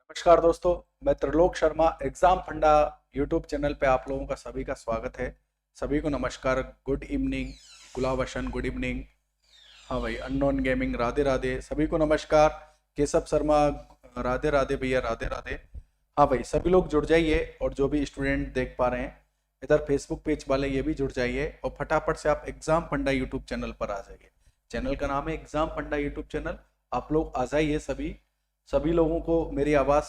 नमस्कार दोस्तों, मैं त्रिलोक शर्मा एग्जाम फंडा यूट्यूब चैनल पे आप लोगों का सभी का स्वागत है। सभी को नमस्कार, गुड इवनिंग, गुलाबशन, गुड इवनिंग। हाँ भाई, अननोन गेमिंग राधे राधे, सभी को नमस्कार। केशव शर्मा राधे राधे भैया, राधे राधे। हाँ भाई, सभी लोग जुड़ जाइए और जो भी स्टूडेंट देख पा रहे हैं इधर फेसबुक पेज वाले ये भी जुड़ जाइए और फटाफट से आप एग्जाम फंडा यूट्यूब चैनल पर आ जाइए। चैनल का नाम है एग्जाम फंडा यूट्यूब चैनल। आप लोग आ जाइए। सभी सभी लोगों को मेरी आवाज़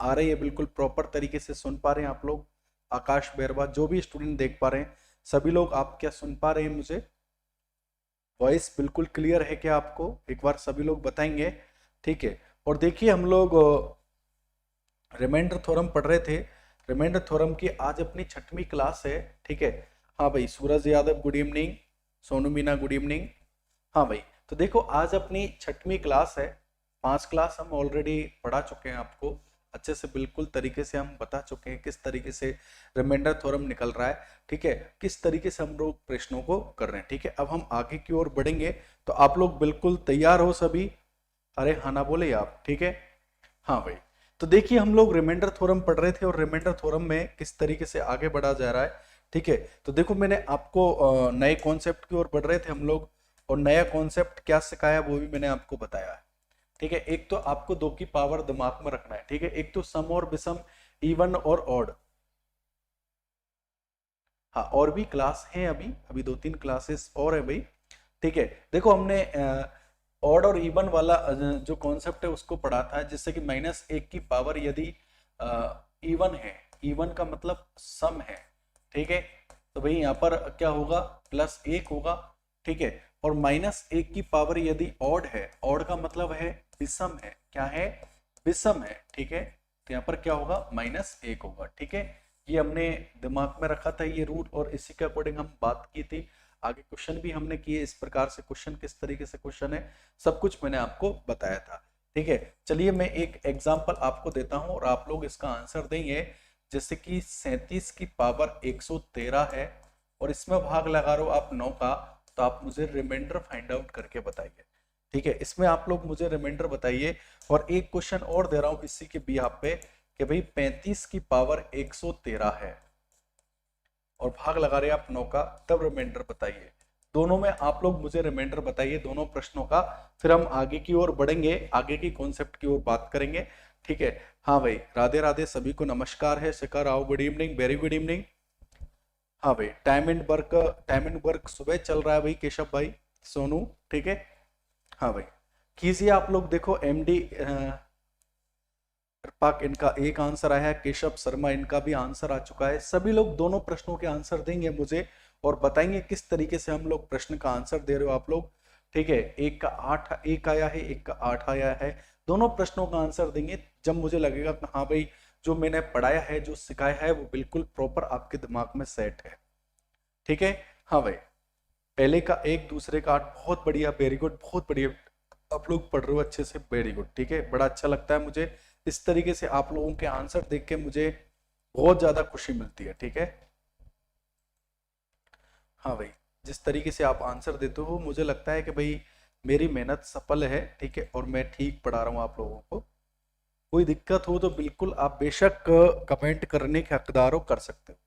आ रही है, बिल्कुल प्रॉपर तरीके से सुन पा रहे हैं आप लोग? आकाश बैरवा, जो भी स्टूडेंट देख पा रहे हैं, सभी लोग आप क्या सुन पा रहे हैं? मुझे वॉइस बिल्कुल क्लियर है क्या आपको? एक बार सभी लोग बताएंगे, ठीक है। और देखिए, हम लोग रिमाइंडर थ्योरम पढ़ रहे थे। रिमाइंडर थ्योरम की आज अपनी 6वीं क्लास है, ठीक है। हाँ भाई, Suraj Yadav good evening, Sonu Meena good evening. हाँ भाई, तो देखो आज अपनी 6वीं क्लास है। 5 क्लास हम ऑलरेडी पढ़ा चुके हैं, आपको अच्छे से बिल्कुल तरीके से हम बता चुके हैं किस तरीके से रिमाइंडर थ्योरम निकल रहा है, ठीक है, किस तरीके से हम लोग प्रश्नों को कर रहे हैं, ठीक है। अब हम आगे की ओर बढ़ेंगे, तो आप लोग बिल्कुल तैयार हो सभी? अरे हाँ ना बोले आप, ठीक है। हाँ भाई, तो देखिए हम लोग रिमाइंडर थ्योरम पढ़ रहे थे और रिमाइंडर थ्योरम में किस तरीके से आगे बढ़ा जा रहा है, ठीक है। तो देखो, मैंने आपको नए कॉन्सेप्ट की ओर बढ़ रहे थे हम लोग, और नया कॉन्सेप्ट क्या सिखाया वो भी मैंने आपको बताया है, ठीक है। एक तो आपको दो की पावर दिमाग में रखना है, ठीक है। एक तो सम और विषम, इवन और ऑड। हाँ, और भी क्लास हैं, अभी अभी 2-3 क्लासेस और है भाई, ठीक है। देखो, हमने ऑड और इवन वाला जो कॉन्सेप्ट है उसको पढ़ा था, जिससे कि -1 की पावर यदि इवन है, इवन का मतलब सम है, ठीक है, तो भाई यहाँ पर क्या होगा? +1 होगा, ठीक है। और -1 की पावर यदि ऑड है, ऑड का मतलब है विषम है, क्या है? विषम है, ठीक है। तो यहाँ पर क्या होगा? -1 होगा, ठीक है। ये हमने दिमाग में रखा था ये रूल, और इसी के अकॉर्डिंग हम बात की थी। आगे क्वेश्चन भी हमने किए इस प्रकार से, क्वेश्चन किस तरीके से क्वेश्चन है सब कुछ मैंने आपको बताया था, ठीक है। चलिए मैं एक एग्जांपल आपको देता हूं और आप लोग इसका आंसर देंगे। जैसे कि 37 की पावर 113 है और इसमें भाग लगा रहे हो आप 9 का, तो आप मुझे रिमाइंडर फाइंड आउट करके बताइए, ठीक है। इसमें आप लोग मुझे रिमाइंडर बताइए। और एक क्वेश्चन और दे रहा हूं इसी के बिहाफ पे कि भाई 35 की पावर 113 है और भाग लगा रहे आप 9 का, तब रिमाइंडर बताइए। दोनों में आप लोग मुझे रिमाइंडर बताइए दोनों प्रश्नों का, फिर हम आगे की ओर बढ़ेंगे, आगे की कॉन्सेप्ट की ओर बात करेंगे, ठीक है। हाँ भाई, राधे राधे, सभी को नमस्कार है। शिखर आओ, good evening, very good evening. हाँ भाई, टाइम एंड वर्क सुबह चल रहा है भाई, केशव भाई, सोनू, ठीक है। हाँ भाई, कीजिए आप लोग। देखो एमडी कृपाक, इनका एक आंसर आया है, केशव शर्मा इनका भी आंसर आ चुका है। सभी लोग दोनों प्रश्नों के आंसर देंगे मुझे और बताएंगे किस तरीके से हम लोग प्रश्न का आंसर दे रहे हो आप लोग, ठीक है। एक का 8 एक आया है, एक का 8 आया है। दोनों प्रश्नों का आंसर देंगे जब मुझे लगेगा कि हाँ भाई, जो मैंने पढ़ाया है, जो सिखाया है, वो बिल्कुल प्रॉपर आपके दिमाग में सेट है, ठीक है। हाँ भाई, पहले का 1, दूसरे का 8, बहुत बढ़िया, वेरी गुड, बहुत बढ़िया। आप लोग पढ़ रहे हो अच्छे से, वेरी गुड, ठीक है। बड़ा अच्छा लगता है मुझे इस तरीके से आप लोगों के आंसर देख के, मुझे बहुत ज्यादा खुशी मिलती है, ठीक है। हाँ भाई, जिस तरीके से आप आंसर देते हो मुझे लगता है कि भाई मेरी मेहनत सफल है, ठीक है, और मैं ठीक पढ़ा रहा हूँ आप लोगों को। कोई दिक्कत हो तो बिल्कुल आप बेशक कमेंट करने के हकदार हो, कर सकते हो,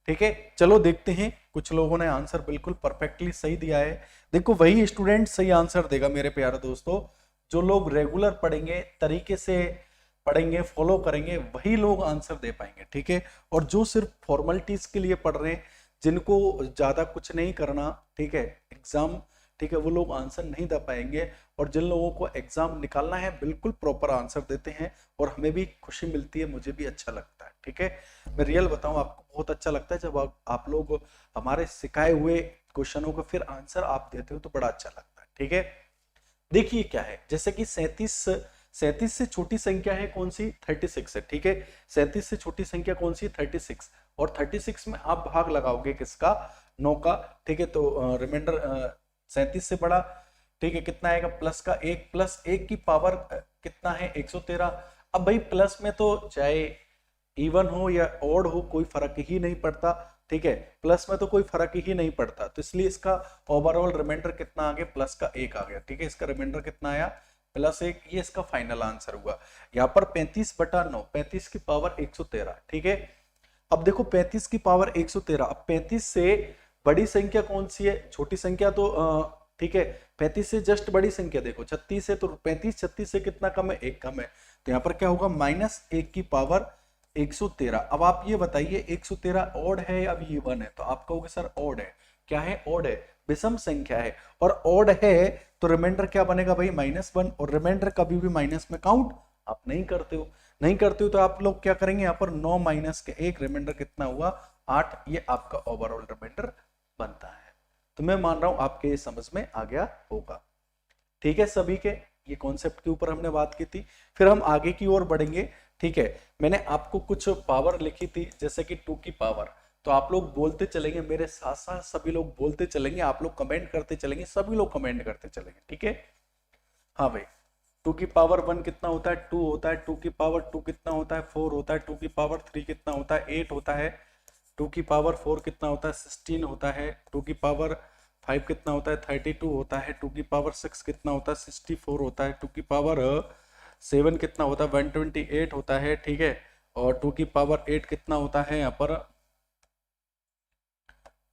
ठीक है। चलो देखते हैं, कुछ लोगों ने आंसर बिल्कुल परफेक्टली सही दिया है। देखो, वही स्टूडेंट सही आंसर देगा मेरे प्यारे दोस्तों, जो लोग रेगुलर पढ़ेंगे, तरीके से पढ़ेंगे, फॉलो करेंगे, वही लोग आंसर दे पाएंगे, ठीक है। और जो सिर्फ फॉर्मेलिटीज के लिए पढ़ रहे हैं, जिनको ज्यादा कुछ नहीं करना, ठीक है, एग्जाम, ठीक है, वो लोग आंसर नहीं दे पाएंगे। और जिन लोगों को एग्जाम निकालना है, बिल्कुल प्रॉपर आंसर देते हैं और हमें भी खुशी मिलती है, मुझे भी अच्छा लगता है, ठीक है। मैं रियल बताऊं, आपको बहुत अच्छा लगता है जब आप लोग हमारे सिखाए हुए क्वेश्चनों का फिर आंसर आप देते हो, तो बड़ा अच्छा लगता है, ठीक है। देखिए क्या है, जैसे कि 37 से छोटी संख्या है कौन सी? 36 है, ठीक है। 37 से छोटी संख्या कौन सी? 36। और 36 में आप भाग लगाओगे किसका? 9 का, ठीक है। तो रिमाइंडर 37 से बड़ा, ठीक है, कितना आएगा? प्लस का 1, प्लस 1 की पावर कितना है? 113। अब भाई प्लस में तो चाहे इवन हो या ऑड हो, कोई फर्क ही नहीं पड़ता, ठीक है। प्लस में तो कोई फर्क ही नहीं पड़ता, तो इसलिए इसका ओवरऑल रिमाइंडर कितना आ गया? प्लस का 1 आ गया, ठीक है। इसका रिमाइंडर कितना आया? प्लस 1, ये इसका फाइनल आंसर हुआ। यहाँ पर 35/9, 35 की पावर 113, ठीक है। अब देखो 35 की पावर 113, अब 35 से बड़ी संख्या कौन सी है, छोटी संख्या तो ठीक है, 35 से जस्ट बड़ी संख्या देखो 36 है, तो 35 36 से कितना कम है, 1 कम है, तो यहाँ पर क्या होगा -1 की पावर 113। अब आप ये बताइए 113 ऑड है या इवन है, तो आप कहोगे सर ऑड है। क्या है, ऑड है, विषम संख्या है, और ऑड है तो रिमाइंडर क्या बनेगा भाई, -1, और रिमाइंडर कभी भी माइनस में काउंट आप नहीं करते हो, नहीं करते हो तो आप लोग क्या करेंगे, यहाँ पर 9 माइनस के 1, रिमाइंडर कितना हुआ 8, ये आपका ओवरऑल रिमाइंडर बनता है। तो मैं मान रहा हूं आपके ये समझ में आ गया होगा, ठीक है सभी के, ये कॉन्सेप्ट के ऊपर हमने बात की थी। फिर हम आगे की ओर बढ़ेंगे, ठीक है। मैंने आपको कुछ पावर लिखी थी, जैसे कि 2 की पावर, तो आप लोग बोलते चलेंगे मेरे साथ साथ, सभी लोग बोलते चलेंगे, आप लोग कमेंट करते चलेंगे, सभी लोग कमेंट करते चलेंगे, ठीक है। हाँ भाई, 2 की पावर 1 कितना होता है, 2 होता है, 2 की पावर 2 कितना होता है, 4 होता है, 2 की पावर 3 कितना होता है, 8 होता है, 2 की पावर 4 कितना होता है, 16 होता है, 2 की पावर 5 कितना होता है, 32 होता है, 2 की पावर 6 कितना होता है, 64 होता है, 2 की पावर 7 कितना होता है, 128 होता है, ठीक है। और 2 की पावर 8 कितना होता है, यहाँ पर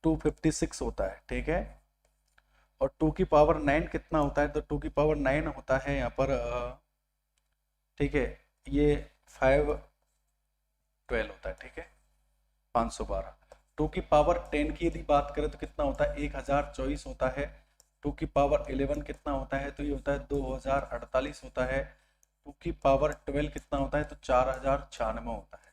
256 होता है, ठीक है। और 2 की पावर 9 कितना होता है, तो 2 की पावर 9 होता है यहाँ पर ठीक है, ये 512 होता है, ठीक है, 512। 2 की पावर 10 की यदि बात करें तो कितना होता है, 1024 होता है। 2 की पावर 11 कितना होता है, तो ये होता है 2048 होता है। 2 की पावर 12 कितना होता है, तो 4096 होता है,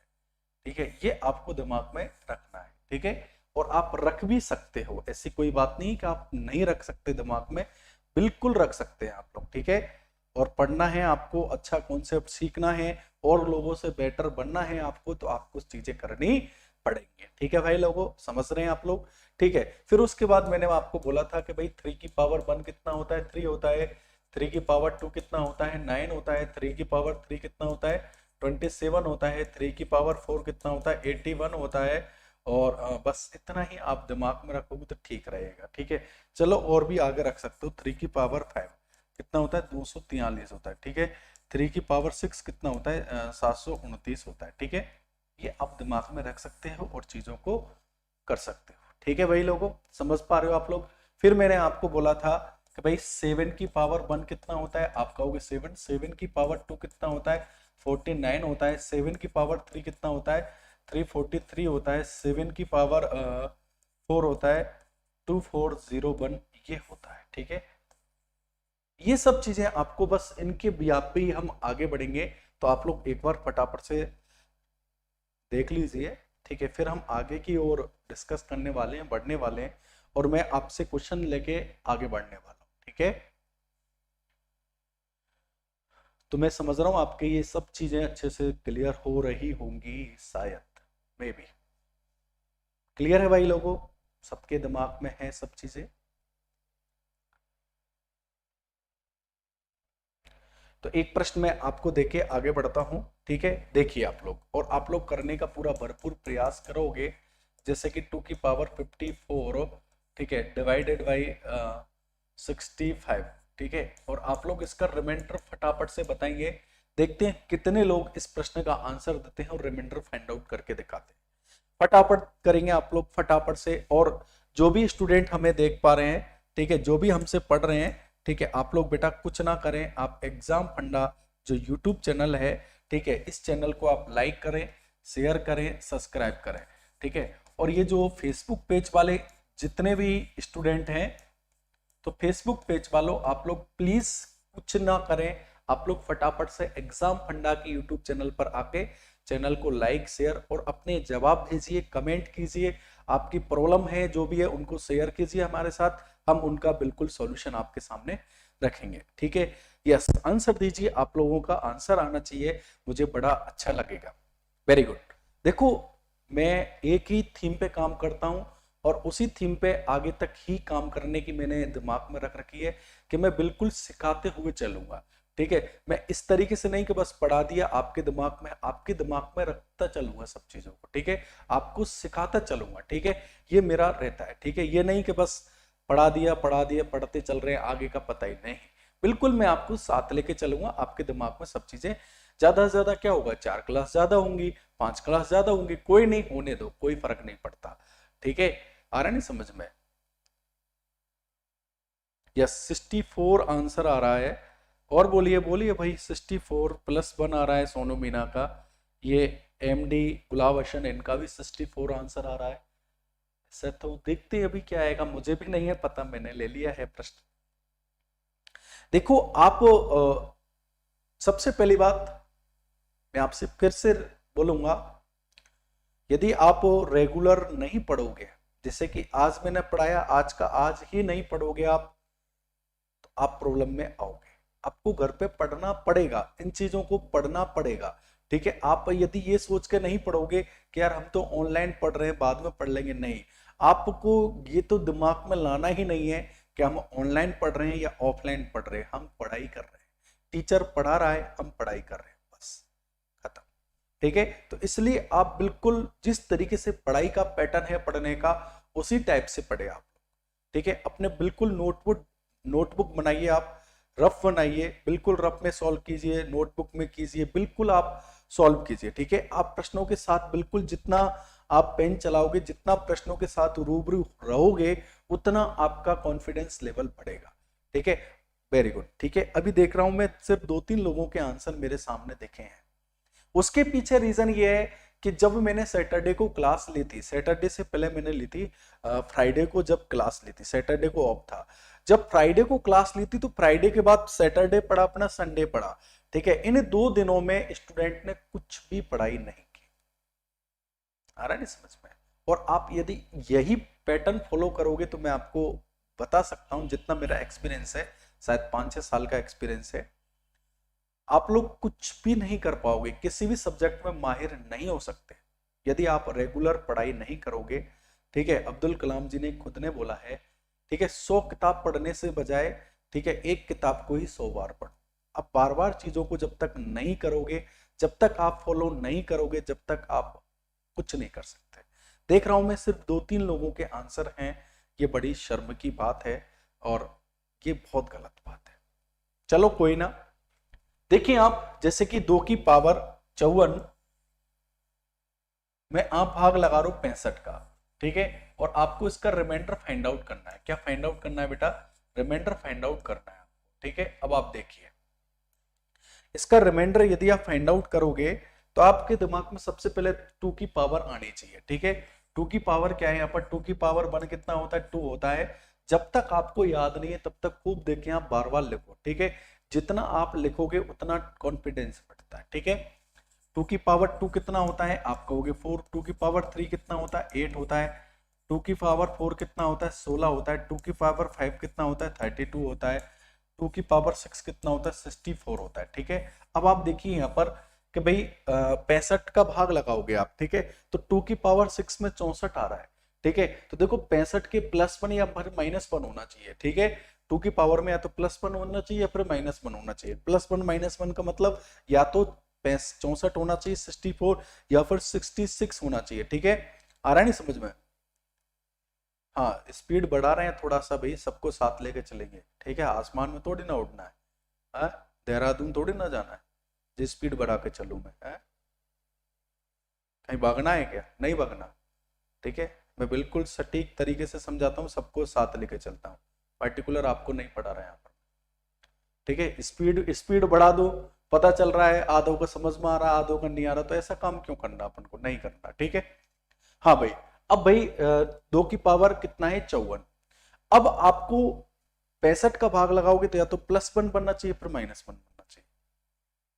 ठीक है। ये आपको दिमाग में रखना है, ठीक है। और आप रख भी सकते हो, ऐसी कोई बात नहीं कि आप नहीं रख सकते दिमाग में, बिल्कुल रख सकते हैं आप लोग, ठीक है। और पढ़ना है आपको, अच्छा कॉन्सेप्ट सीखना है और लोगों से बेटर बनना है आपको, तो आपको चीजें करनी पड़ेंगे, ठीक है भाई लोगों, समझ रहे हैं आप लोग, ठीक है। फिर उसके बाद मैंने आपको बोला था कि भाई 3 की पावर 1 कितना होता है, 3 होता है। 3 की पावर 2 कितना होता है, 9 होता है। 3 की पावर 3 कितना होता है, 27 होता है। 3 की पावर 4 कितना होता है, 81 होता है। और बस इतना ही आप दिमाग में रखोगे तो ठीक रहेगा, ठीक है। चलो और भी आगे रख सकते हो, 3 की पावर 5 कितना होता है, 243 होता है, ठीक है। 3 की पावर 6 कितना होता है, 729 होता है, ठीक है। ये आप दिमाग में रख सकते हो और चीजों को कर सकते हो, ठीक है भाई लोगों, समझ पा रहे हो आप लोग। फिर मैंने आपको बोला था कि भाई 7 की पावर 1 कितना होता है, आप कहोगे 7। 7 की पावर 2 कितना होता है, 49 होता है। 7 की पावर 3 कितना होता है, 343 होता है। 7 की पावर 4 होता है, 2401 ये होता है, ठीक है। ये सब चीजें आपको बस इनके व्याप पे ही हम आगे बढ़ेंगे, तो आप लोग एक बार फटाफट से देख लीजिए, ठीक है। फिर हम आगे की ओर डिस्कस करने वाले हैं, बढ़ने वाले हैं, और मैं आपसे क्वेश्चन लेके आगे बढ़ने वाला हूं, ठीक है। तो मैं समझ रहा हूं आपके ये सब चीजें अच्छे से क्लियर हो रही होंगी, शायद मे बी क्लियर है भाई लोगों, सबके दिमाग में है सब चीजें। तो एक प्रश्न मैं आपको देके आगे बढ़ता हूं, ठीक है। देखिए आप लोग, और आप लोग करने का पूरा भरपूर प्रयास करोगे, जैसे कि 2 की पावर 54, ठीक है, डिवाइडेड बाई 65, ठीक है। और आप लोग इसका रिमाइंडर फटाफट से बताएंगे, देखते हैं कितने लोग इस प्रश्न का आंसर देते हैं और रिमाइंडर फाइंड आउट करके दिखाते हैं। फटाफट करेंगे आप लोग, फटाफट से। और जो भी स्टूडेंट हमें देख पा रहे हैं, ठीक है, जो भी हमसे पढ़ रहे हैं, ठीक है, आप लोग बेटा कुछ ना करें, आप एग्जाम फंडा जो यूट्यूब चैनल है, ठीक है, इस चैनल को आप लाइक करें, शेयर करें, सब्सक्राइब करें, ठीक है। और ये जो फेसबुक पेज वाले जितने भी स्टूडेंट हैं, तो फेसबुक पेज वालों आप लोग प्लीज कुछ ना करें, आप लोग फटाफट से एग्जाम फंडा की यूट्यूब चैनल पर आके चैनल को लाइक शेयर और अपने जवाब भेजिए, कमेंट कीजिए, आपकी प्रॉब्लम है जो भी है उनको शेयर कीजिए हमारे साथ, हम उनका बिल्कुल सॉल्यूशन आपके सामने रखेंगे, ठीक है। यस, आंसर दीजिए, आप लोगों का आंसर आना चाहिए, मुझे बड़ा अच्छा लगेगा। Very good. देखो मैं एक ही थीम पे काम करता हूं और उसी थीम पे आगे तक ही काम करने की मैंने दिमाग में रख रखी है कि मैं बिल्कुल सिखाते हुए चलूंगा, ठीक है। मैं इस तरीके से नहीं कि बस पढ़ा दिया आपके दिमाग में रखता चलूंगा सब चीजों को, ठीक है, आपको सिखाता चलूंगा, ठीक है। ये मेरा रहता है, ठीक है। ये नहीं कि बस पढ़ा दिया पढ़ते चल रहे हैं, आगे का पता ही नहीं। बिल्कुल मैं आपको साथ लेके चलूंगा, आपके दिमाग में सब चीजें ज्यादा से ज्यादा क्या होगा, 4 क्लास ज्यादा होंगी, 5 क्लास ज्यादा होंगी, कोई नहीं, होने दो, कोई फर्क नहीं पड़ता। ठीक है, आ रहा नहीं समझ में? यस 64 आंसर आ रहा है। और बोलिए बोलिए भाई, 64 प्लस 1 आ रहा है सोनू मीना का, ये एमडी गुलाबशन इनका भी 64 आंसर आ रहा है। ऐसा तो देखते हैं अभी क्या आएगा, मुझे भी नहीं है पता, मैंने ले लिया है प्रश्न। देखो आप सबसे पहली बात मैं आपसे फिर से बोलूंगा, यदि आप रेगुलर नहीं पढ़ोगे, जैसे कि आज मैंने पढ़ाया, आज का आज ही नहीं पढ़ोगे आप, तो आप प्रॉब्लम में आओगे। आपको घर पे पढ़ना पड़ेगा, इन चीजों को पढ़ना पड़ेगा। ठीक है, आप यदि ये सोच के नहीं पढ़ोगे कि यार हम तो ऑनलाइन पढ़ रहे हैं बाद में पढ़ लेंगे, नहीं, आपको ये तो दिमाग में लाना ही नहीं है कि हम ऑनलाइन पढ़ रहे हैं या ऑफलाइन पढ़ रहे हैं, हम पढ़ाई कर रहे हैं, टीचर पढ़ा रहा है, हम पढ़ाई कर रहे हैं, बस खत्म। ठीक है, तो इसलिए आप बिल्कुल जिस तरीके से पढ़ाई का पैटर्न है पढ़ने का, उसी टाइप से पढ़े आप। ठीक है, अपने बिल्कुल नोटबुक बनाइए, आप रफ बनाइए, बिल्कुल रफ में सॉल्व कीजिए, नोटबुक में कीजिए, बिल्कुल आप सॉल्व कीजिए। ठीक है, आप प्रश्नों के साथ बिल्कुल जितना आप पेन चलाओगे, जितना प्रश्नों के साथ रूबरू रहोगे, उतना आपका कॉन्फिडेंस लेवल बढ़ेगा। ठीक है, वेरी गुड। ठीक है, अभी देख रहा हूं मैं सिर्फ 2-3 लोगों के आंसर मेरे सामने देखे हैं। उसके पीछे रीजन ये है कि जब मैंने सैटरडे को क्लास ली थी, सैटरडे से पहले मैंने ली थी फ्राइडे को, जब क्लास ली थी, सैटरडे को ऑफ था, जब फ्राइडे को क्लास ली थी तो फ्राइडे के बाद सैटरडे पढ़ा, अपना संडे पढ़ा। ठीक है, इन 2 दिनों में स्टूडेंट ने कुछ भी पढ़ाई नहीं की। आ रहा है नहीं समझ में? और आप यदि यही पैटर्न फॉलो करोगे तो मैं आपको बता सकता हूं, जितना मेरा एक्सपीरियंस है, शायद 5-6 साल का एक्सपीरियंस है, आप लोग कुछ भी नहीं कर पाओगे, किसी भी सब्जेक्ट में माहिर नहीं हो सकते यदि आप रेगुलर पढ़ाई नहीं करोगे। ठीक है, अब्दुल कलाम जी ने खुद ने बोला है, ठीक है, 100 किताब पढ़ने से बजाय, ठीक है, एक किताब को ही 100 बार पढ़ो। आप बार बार चीजों को जब तक नहीं करोगे, जब तक आप फॉलो नहीं करोगे, जब तक आप कुछ नहीं कर सकते। देख रहा हूं मैं सिर्फ 2-3 लोगों के आंसर हैं, ये बड़ी शर्म की बात है और ये बहुत गलत बात है। चलो कोई ना, देखिए आप, जैसे कि 2 की पावर 54 में आप भाग लगा रहा हूं 65 का। ठीक है, और आपको इसका रिमाइंडर फाइंड आउट करना है। क्या फाइंड आउट करना है बेटा? रिमाइंडर फाइंड आउट करना है आपको। ठीक है, अब आप देखिए इसका रिमाइंडर यदि आप फाइंड आउट करोगे तो आपके दिमाग में सबसे पहले 2 की पावर आनी चाहिए। ठीक है, 2 की पावर क्या है यहाँ पर? 2 की पावर 1 कितना होता है? 2 होता है। जब तक आपको याद नहीं है तब तक खूब देखें, आप बार बार लिखो। ठीक है, जितना आप लिखोगे उतना कॉन्फिडेंस बढ़ता है। ठीक है, 2 की पावर 2 कितना होता है? आप कहोगे 4। 2 की पावर 3 कितना होता है? 8 होता है। 2 की पावर 4 कितना होता है? 16 होता है। 2 की पावर 5 कितना होता है? 32 होता है। 2 की पावर 6 कितना होता है? 64 होता है। ठीक है, अब आप देखिए यहाँ पर कि भाई 65 का भाग लगाओगे आप। ठीक है, तो 2 की पावर 6 में 64 आ रहा है। ठीक है, तो देखो 65 के +1 या फिर -1 होना चाहिए। ठीक है, 2 की पावर में या तो +1 होना चाहिए या फिर -1 होना चाहिए। +1 -1 का मतलब या तो 64 होना चाहिए, 64, या फिर 66 होना चाहिए। ठीक है, आ रहा है नहीं समझ में? हाँ, स्पीड बढ़ा रहे हैं थोड़ा सा भाई, सबको साथ लेके चलेंगे। ठीक है, आसमान में थोड़ी ना उड़ना है, देहरादून थोड़ी ना जाना है जो स्पीड बढ़ा के चलूं मैं। कहीं भागना है क्या? नहीं भागना। ठीक है, मैं बिल्कुल सटीक तरीके से समझाता हूँ, सबको साथ लेके चलता हूँ, पर्टिकुलर आपको नहीं पढ़ा रहा है यहाँ पर। ठीक है, स्पीड स्पीड बढ़ा दो, पता चल रहा है आधों को समझ में आ रहा है, आधों को नहीं आ रहा, तो ऐसा काम क्यों करना, अपन को नहीं करना। ठीक है, हाँ भाई, अब भाई 2 की पावर कितना है? 54। अब आपको 65 का भाग लगाओगे तो या तो +1 बनना चाहिए फिर -1 बनना चाहिए।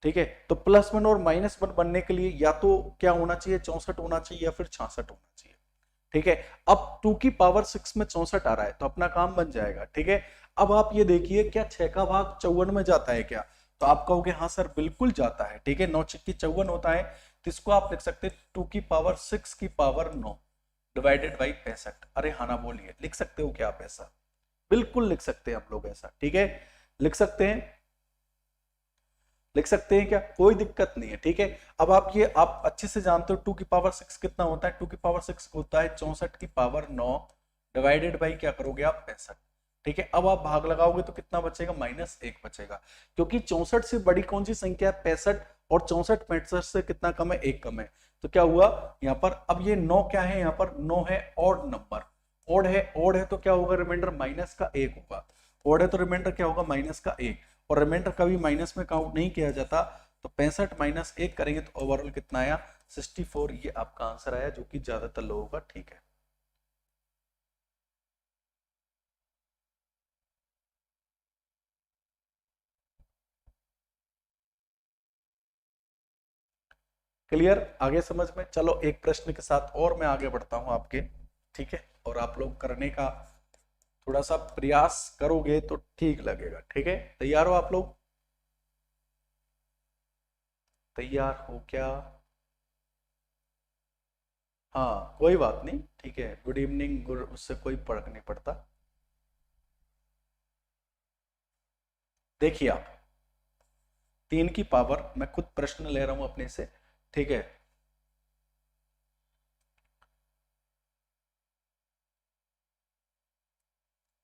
ठीक है, तो +1 और -1 बनने के लिए या तो क्या होना चाहिए? 64 होना चाहिए या फिर 66 होना चाहिए। ठीक है, अब 2 की पावर 6 में 64 आ रहा है तो अपना काम बन जाएगा। ठीक है, अब आप ये देखिए, क्या 6 का भाग 54 में जाता है क्या? तो आप कहोगे हाँ सर बिल्कुल जाता है। ठीक है, 9 6 54 होता है, तो इसको आप लिख सकते हैं 2 की पावर 6 की पावर 9 डिवाइडेड बाई 65। अरे हाँ ना बोलिए, लिख सकते हो क्या आप ऐसा? बिल्कुल लिख सकते हैं आप लोग ऐसा। ठीक है, लिख सकते हैं, लिख सकते हैं क्या? कोई दिक्कत नहीं है। ठीक है, अब आप अच्छे से जानते हो 2 की पावर 6 कितना होता है? 2 की पावर 6 होता है 64 की पावर 9 डिवाइडेड बाई क्या करोगे आप? 65। ठीक है, अब आप भाग लगाओगे तो कितना बचेगा, -1 बचेगा, क्योंकि 64 से बड़ी कौन सी संख्या है, 65, और 64 65 से कितना कम है, 1 कम है। तो क्या हुआ यहाँ पर, अब ये 9 क्या है, यहाँ पर 9 है ऑड नंबर, ऑड है तो क्या होगा, रिमाइंडर -1 होगा, ऑड है तो रिमाइंडर क्या होगा, -1, और रिमाइंडर कभी माइनस में काउंट नहीं किया जाता, तो 65 - 1 करेंगे तो ओवरऑल कितना आया, 64। ये आपका आंसर आया, जो कि ज्यादातर लोगों का ठीक है। क्लियर, आगे समझ में। चलो एक प्रश्न के साथ और मैं आगे बढ़ता हूं आपके, ठीक है, और आप लोग करने का थोड़ा सा प्रयास करोगे तो ठीक लगेगा, ठीक है। तैयार हो आप लोग, तैयार हो क्या, हाँ कोई बात नहीं, ठीक है, गुड इवनिंग, गुड, उससे कोई फर्क नहीं पड़ता। देखिए आप, 3 की पावर, मैं खुद प्रश्न ले रहा हूं अपने से, ठीक है,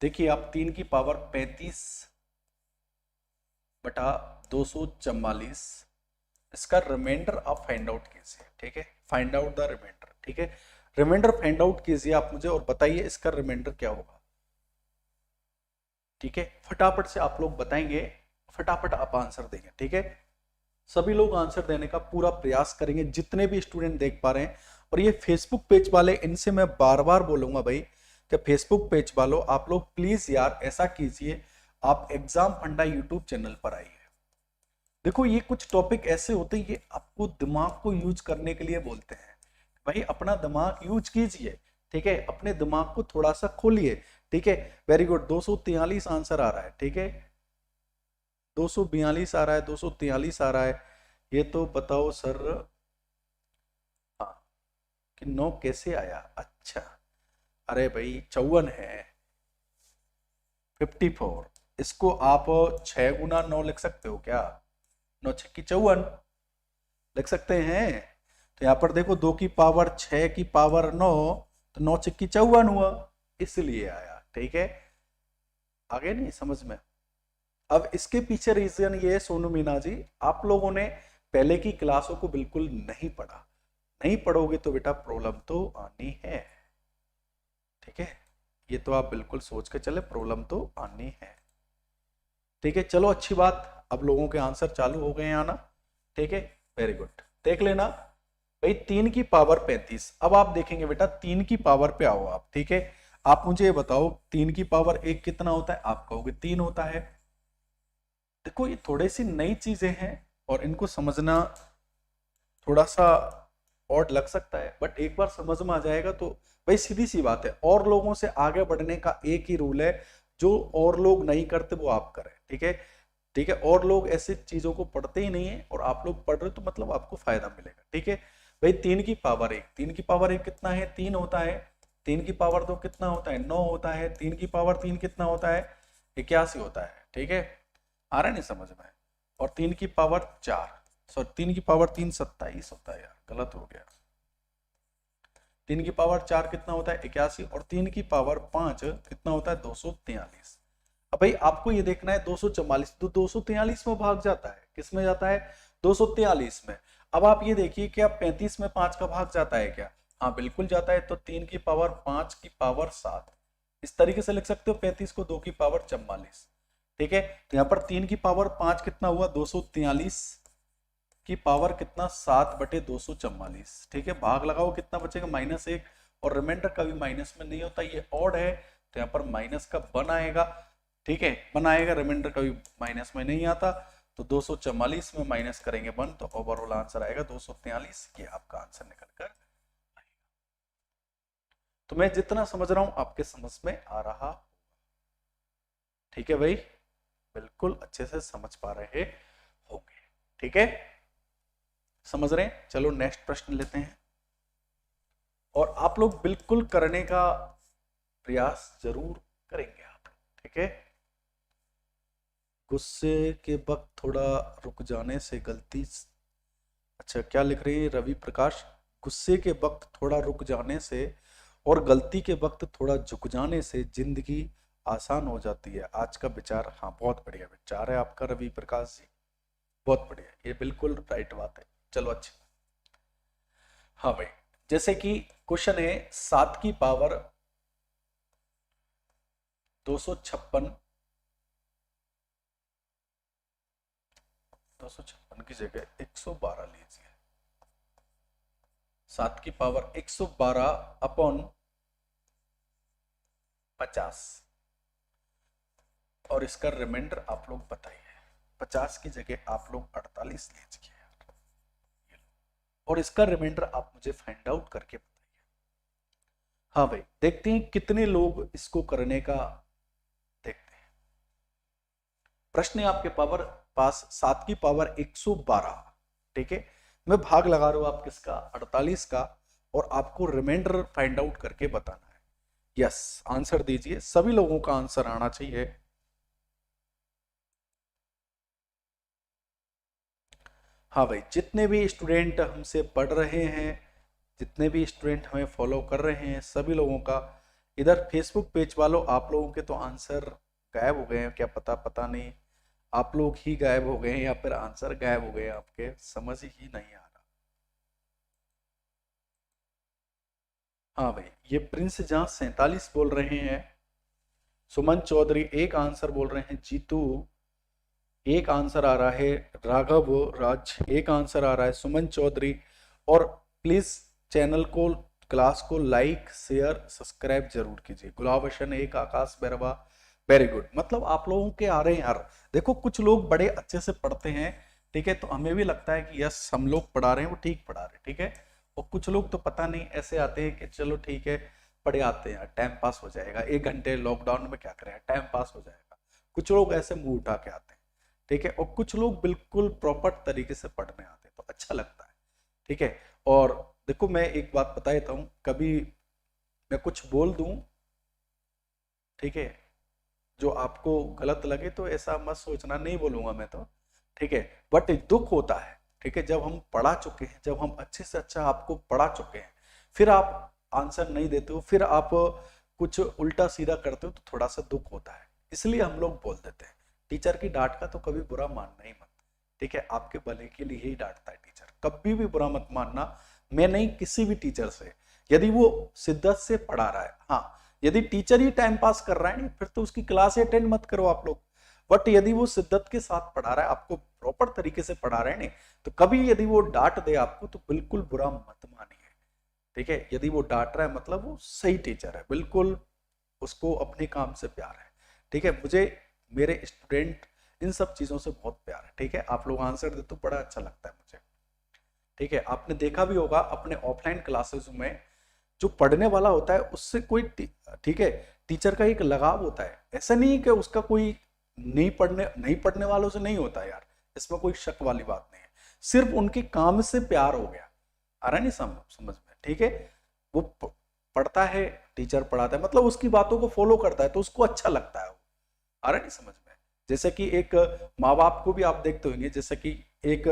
देखिए आप 3 की पावर 35 बटा 244, इसका रिमाइंडर आप फाइंड आउट कीजिए, ठीक है, फाइंड आउट द रिमाइंडर, ठीक है, रिमाइंडर फाइंड आउट कीजिए आप मुझे और बताइए इसका रिमाइंडर क्या होगा, ठीक है, फटाफट से आप लोग बताएंगे, फटाफट आप आंसर देंगे, ठीक है, सभी लोग आंसर देने का पूरा प्रयास करेंगे, जितने भी स्टूडेंट देख पा रहे हैं। और ये फेसबुक पेज वाले, इनसे मैं बार बार बोलूंगा भाई कि फेसबुक पेज वालों आप लोग प्लीज यार ऐसा कीजिए, आप एग्जाम फंडा यूट्यूब चैनल पर आइए। देखो ये कुछ टॉपिक ऐसे होते हैं, ये आपको दिमाग को यूज करने के लिए बोलते हैं, भाई अपना दिमाग यूज कीजिए, ठीक है, अपने दिमाग को थोड़ा सा खोलिए, ठीक है। वेरी गुड, 243 आंसर आ रहा है, ठीक है, 242 आ रहा है, 243 आ रहा है, ये तो बताओ सर, हाँ, कि 9 कैसे आया, अच्छा, अरे भाई 54 है, 54, इसको आप 6 गुना 9 लिख सकते हो क्या, 9 6 54 लिख सकते हैं। तो यहाँ पर देखो 2 की पावर 6 की पावर 9, तो 9 6 54 हुआ, इसलिए आया, ठीक है, आगे नहीं समझ में। अब इसके पीछे रीजन ये है सोनू मीना जी, आप लोगों ने पहले की क्लासों को बिल्कुल नहीं पढ़ा, नहीं पढ़ोगे तो बेटा प्रॉब्लम तो आनी है, ठीक है, ये तो आप बिल्कुल सोच के चले, प्रॉब्लम तो आनी है, ठीक है। चलो अच्छी बात, अब लोगों के आंसर चालू हो गए हैं आना, ठीक है, वेरी गुड, देख लेना भाई 3 की पावर 35, अब आप देखेंगे बेटा 3 की पावर पे आओ आप, ठीक है, आप मुझे ये बताओ 3 की पावर 1 कितना होता है, आप कहोगे 3 होता है। देखो ये थोड़ी सी नई चीजें हैं और इनको समझना थोड़ा सा ऑड लग सकता है, बट एक बार समझ में आ जाएगा तो भाई सीधी सी बात है, और लोगों से आगे बढ़ने का एक ही रूल है, जो और लोग नहीं करते वो आप करें, ठीक है, ठीक है, और लोग ऐसी चीजों को पढ़ते ही नहीं है और आप लोग पढ़ रहे हो तो मतलब आपको फायदा मिलेगा, ठीक है। भाई 3 की पावर 1, 3 की पावर 1 कितना है, 3 होता है, 3 की पावर 2 कितना होता है, 9 होता है, 3 की पावर 3 कितना होता है, 81 होता है, ठीक है, आ रहा है नहीं समझ में। और 3 की पावर 4, सॉरी 3 की पावर 3 27 होता है, यार गलत हो गया, 3 की पावर 4 कितना होता है 81, और 3 की पावर 5 कितना होता है 243। अब भाई आपको ये देखना है 244 तो 243 में भाग जाता है, किस में जाता है, 243 में। अब आप ये देखिए कि आप 35 में 5 का भाग जाता है क्या, हाँ बिल्कुल जाता है, तो 3 की पावर 5 की पावर 7, इस तरीके से लिख सकते हो 35 को 2 की पावर 44, ठीक है। तो यहाँ पर 3 की पावर 5 कितना हुआ 243 की पावर कितना 7 बटे 244, ठीक है, भाग लगाओ कितना बचेगा -1, और रिमाइंडर कभी माइनस में नहीं होता, ये ऑड है तो यहाँ पर माइनस का वन आएगा, ठीक है, वन आएगा, रिमाइंडर कभी माइनस में नहीं आता, तो 244 में माइनस करेंगे 1 तो ओवरऑल आंसर आएगा 243, ये आपका आंसर निकल कर आएगा। तो मैं जितना समझ रहा हूं आपके समझ में आ रहा, ठीक है भाई, बिल्कुल अच्छे से समझ पा रहे होंगे, ठीक है, समझ रहे हैं। चलो नेक्स्ट प्रश्न लेते हैं, और आप लोग बिल्कुल करने का प्रयास जरूर करेंगे आप, ठीक है। गुस्से के वक्त थोड़ा रुक जाने से गलती, अच्छा क्या लिख रही है रवि प्रकाश, गुस्से के वक्त थोड़ा रुक जाने से और गलती के वक्त थोड़ा झुक जाने से जिंदगी आसान हो जाती है। आज का विचार, हाँ बहुत बढ़िया विचार है आपका रवि प्रकाश जी, बहुत बढ़िया, ये बिल्कुल राइट बात है। चलो अच्छा, हाँ भाई, जैसे कि क्वेश्चन है 7 की पावर 256, 256 की जगह 112 लीजिए। 7 की पावर 112 अपॉन 50, और इसका रिमाइंडर आप लोग बताइए। 50 की जगह आप लोग 48 लीजिए, और इसका रिमाइंडर आप मुझे फाइंड आउट करके बताइए। हाँ भाई, देखते हैं कितने लोग इसको करने का देखते हैं। प्रश्न है आपके पास 7 की पावर 112, ठीक है। मैं भाग लगा रहा हूं आप किसका, 48 का, और आपको रिमाइंडर फाइंड आउट करके बताना है। यस, आंसर दीजिए, सभी लोगों का आंसर आना चाहिए। हाँ भाई, जितने भी स्टूडेंट हमसे पढ़ रहे हैं, जितने भी स्टूडेंट हमें फॉलो कर रहे हैं, सभी लोगों का, इधर फेसबुक पेज वालों आप लोगों के तो आंसर गायब हो गए हैं, क्या पता, पता नहीं आप लोग ही गायब हो गए हैं या फिर आंसर गायब हो गए, आपके समझ ही नहीं आ रहा। हाँ भाई, ये प्रिंस जहां 47 बोल रहे हैं, सुमन चौधरी एक आंसर बोल रहे हैं, जीतू एक आंसर आ रहा है, राघव राज एक आंसर आ रहा है, सुमन चौधरी। और प्लीज चैनल को, क्लास को लाइक शेयर सब्सक्राइब जरूर कीजिए। गुलाबशन एक, आकाश बैरवा, वेरी गुड, मतलब आप लोगों के आ रहे हैं यार। देखो कुछ लोग बड़े अच्छे से पढ़ते हैं, ठीक है, तो हमें भी लगता है कि यस हम लोग पढ़ा रहे हैं, वो ठीक पढ़ा रहे हैं, ठीक है। और कुछ लोग तो पता नहीं ऐसे आते हैं कि चलो ठीक है पढ़े आते हैं, टाइम पास हो जाएगा, 1 घंटे लॉकडाउन में क्या करें, टाइम पास हो जाएगा। कुछ लोग ऐसे मुंह उठा के आते हैं, ठीक है, और कुछ लोग बिल्कुल प्रॉपर तरीके से पढ़ने आते हैं, तो अच्छा लगता है, ठीक है। और देखो मैं एक बात बता देता हूँ, कभी मैं कुछ बोल दूं, ठीक है, जो आपको गलत लगे तो ऐसा मत सोचना, नहीं बोलूंगा मैं तो, ठीक है। बट दुख होता है, ठीक है, जब हम पढ़ा चुके हैं, जब हम अच्छे से अच्छा आपको पढ़ा चुके हैं, फिर आप आंसर नहीं देते हो, फिर आप कुछ उल्टा सीधा करते हो, तो थोड़ा सा दुख होता है, इसलिए हम लोग बोल देते हैं। टीचर की डांट का तो कभी बुरा मानना ही मत, ठीक है, आपके भले के लिए ही डांटता है टीचर, कभी भी बुरा मत मानना। मैं नहीं, किसी भी टीचर से, यदि वो शिद्दत से पढ़ा रहा है, हाँ, यदि टीचर ही टाइम पास कर रहा है ना, फिर तो उसकी क्लास अटेंड मत करो आप लोग। बट यदि वो शिद्दत के साथ पढ़ा रहा है, आपको प्रॉपर तरीके से पढ़ा रहे हैं ना, तो कभी यदि वो डांट दे आपको तो बिल्कुल बुरा मत मानिए, ठीक है। यदि वो डांट रहा है मतलब वो सही टीचर है, बिल्कुल उसको अपने काम से प्यार है, ठीक है। मुझे मेरे स्टूडेंट इन सब चीजों से बहुत प्यार है, ठीक है। आप लोग आंसर दे तो बड़ा अच्छा लगता है मुझे, ठीक है। आपने देखा भी होगा अपने ऑफलाइन क्लासेस में, जो पढ़ने वाला होता है उससे कोई, ठीक है, टीचर का एक लगाव होता है, ऐसा नहीं कि उसका कोई नहीं पढ़ने वालों से नहीं होता यार, इसमें कोई शक वाली बात नहीं है, सिर्फ उनके काम से प्यार हो गया, आ रहा नहीं समझ में, ठीक है। वो पढ़ता है, टीचर पढ़ाता है, मतलब उसकी बातों को फॉलो करता है, तो उसको अच्छा लगता है, आ रहा नहीं समझ में। जैसे कि एक माँ बाप को भी आप देखते होंगे, जैसे कि एक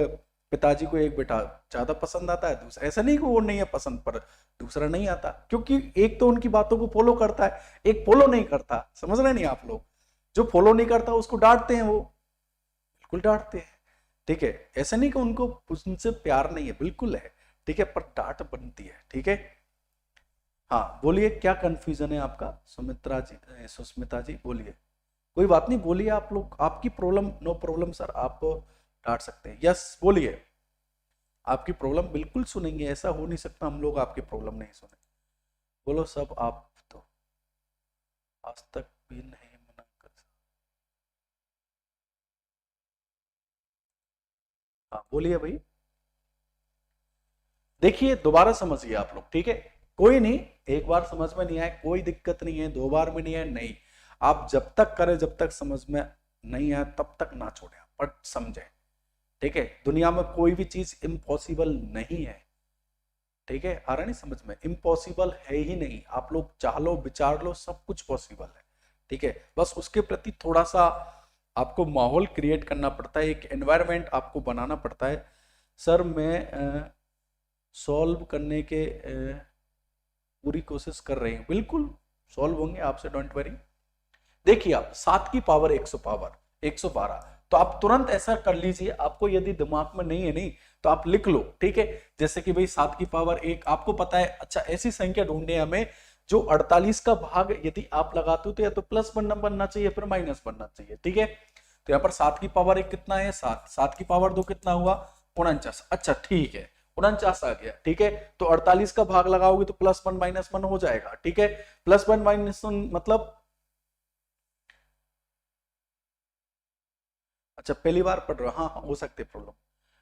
पिताजी को एक बेटा ज्यादा पसंद आता है, दूसरा, ऐसा नहीं कि वो नहीं है पसंद, पर दूसरा नहीं आता, क्योंकि एक तो उनकी बातों को फॉलो करता है, एक फॉलो नहीं करता, समझ रहे नहीं आप लोग। जो फॉलो नहीं करता उसको डांटते हैं, वो बिल्कुल डांटते हैं, ठीक है। ऐसा नहीं कि उनको उनसे प्यार नहीं है, बिल्कुल है, ठीक है, पर डांट बनती है, ठीक है। हाँ बोलिए, क्या कंफ्यूजन है आपका, सुमित्रा जी, सुस्मिता जी बोलिए। कोई बात नहीं, बोलिए आप लोग, आपकी प्रॉब्लम, नो प्रॉब्लम सर, आप डांट सकते हैं, यस बोलिए। आपकी प्रॉब्लम बिल्कुल सुनेंगे, ऐसा हो नहीं सकता हम लोग आपकी प्रॉब्लम नहीं सुने। बोलो सब, आप तो आज तक भी नहीं मना कर सकते। हाँ बोलिए भाई, देखिए दोबारा समझिए आप लोग, ठीक है, कोई नहीं, एक बार समझ में नहीं आए कोई दिक्कत नहीं है, 2 बार में नहीं है, नहीं, आप जब तक करें, जब तक समझ में नहीं आए तब तक ना छोड़ें, बट समझें, ठीक है। दुनिया में कोई भी चीज इम्पॉसिबल नहीं है, ठीक है, आ रहा नहीं समझ में, इम्पॉसिबल है ही नहीं, आप लोग चाह लो विचार लो, सब कुछ पॉसिबल है, ठीक है। बस उसके प्रति थोड़ा सा आपको माहौल क्रिएट करना पड़ता है, एक एनवायरनमेंट आपको बनाना पड़ता है। सर मैं सॉल्व करने के पूरी कोशिश कर रही हूँ, बिल्कुल सॉल्व होंगे आपसे, डोंट वरी। देखिए आप 7 की पावर 100 पावर 112, तो आप तुरंत ऐसा कर लीजिए, आपको यदि दिमाग में नहीं है नहीं तो आप लिख लो, ठीक है। जैसे कि भाई 7 की पावर 1 आपको पता है, अच्छा ऐसी संख्या ढूंढनी है हमें जो 48 का भाग यदि आप लगाते हो तो या तो प्लस बनना चाहिए फिर माइनस बनना चाहिए, ठीक है। तो यहाँ पर 7 की पावर 1 कितना है 7, 7 की पावर 2 कितना हुआ 49, अच्छा ठीक है 49 आ गया, ठीक है। तो 48 का भाग लगाओगे तो +1 -1 हो जाएगा, ठीक है। +1 -1 मतलब, अच्छा पहली बार पढ़ रहे हो, हाँ हाँ हो सकते प्रॉब्लम।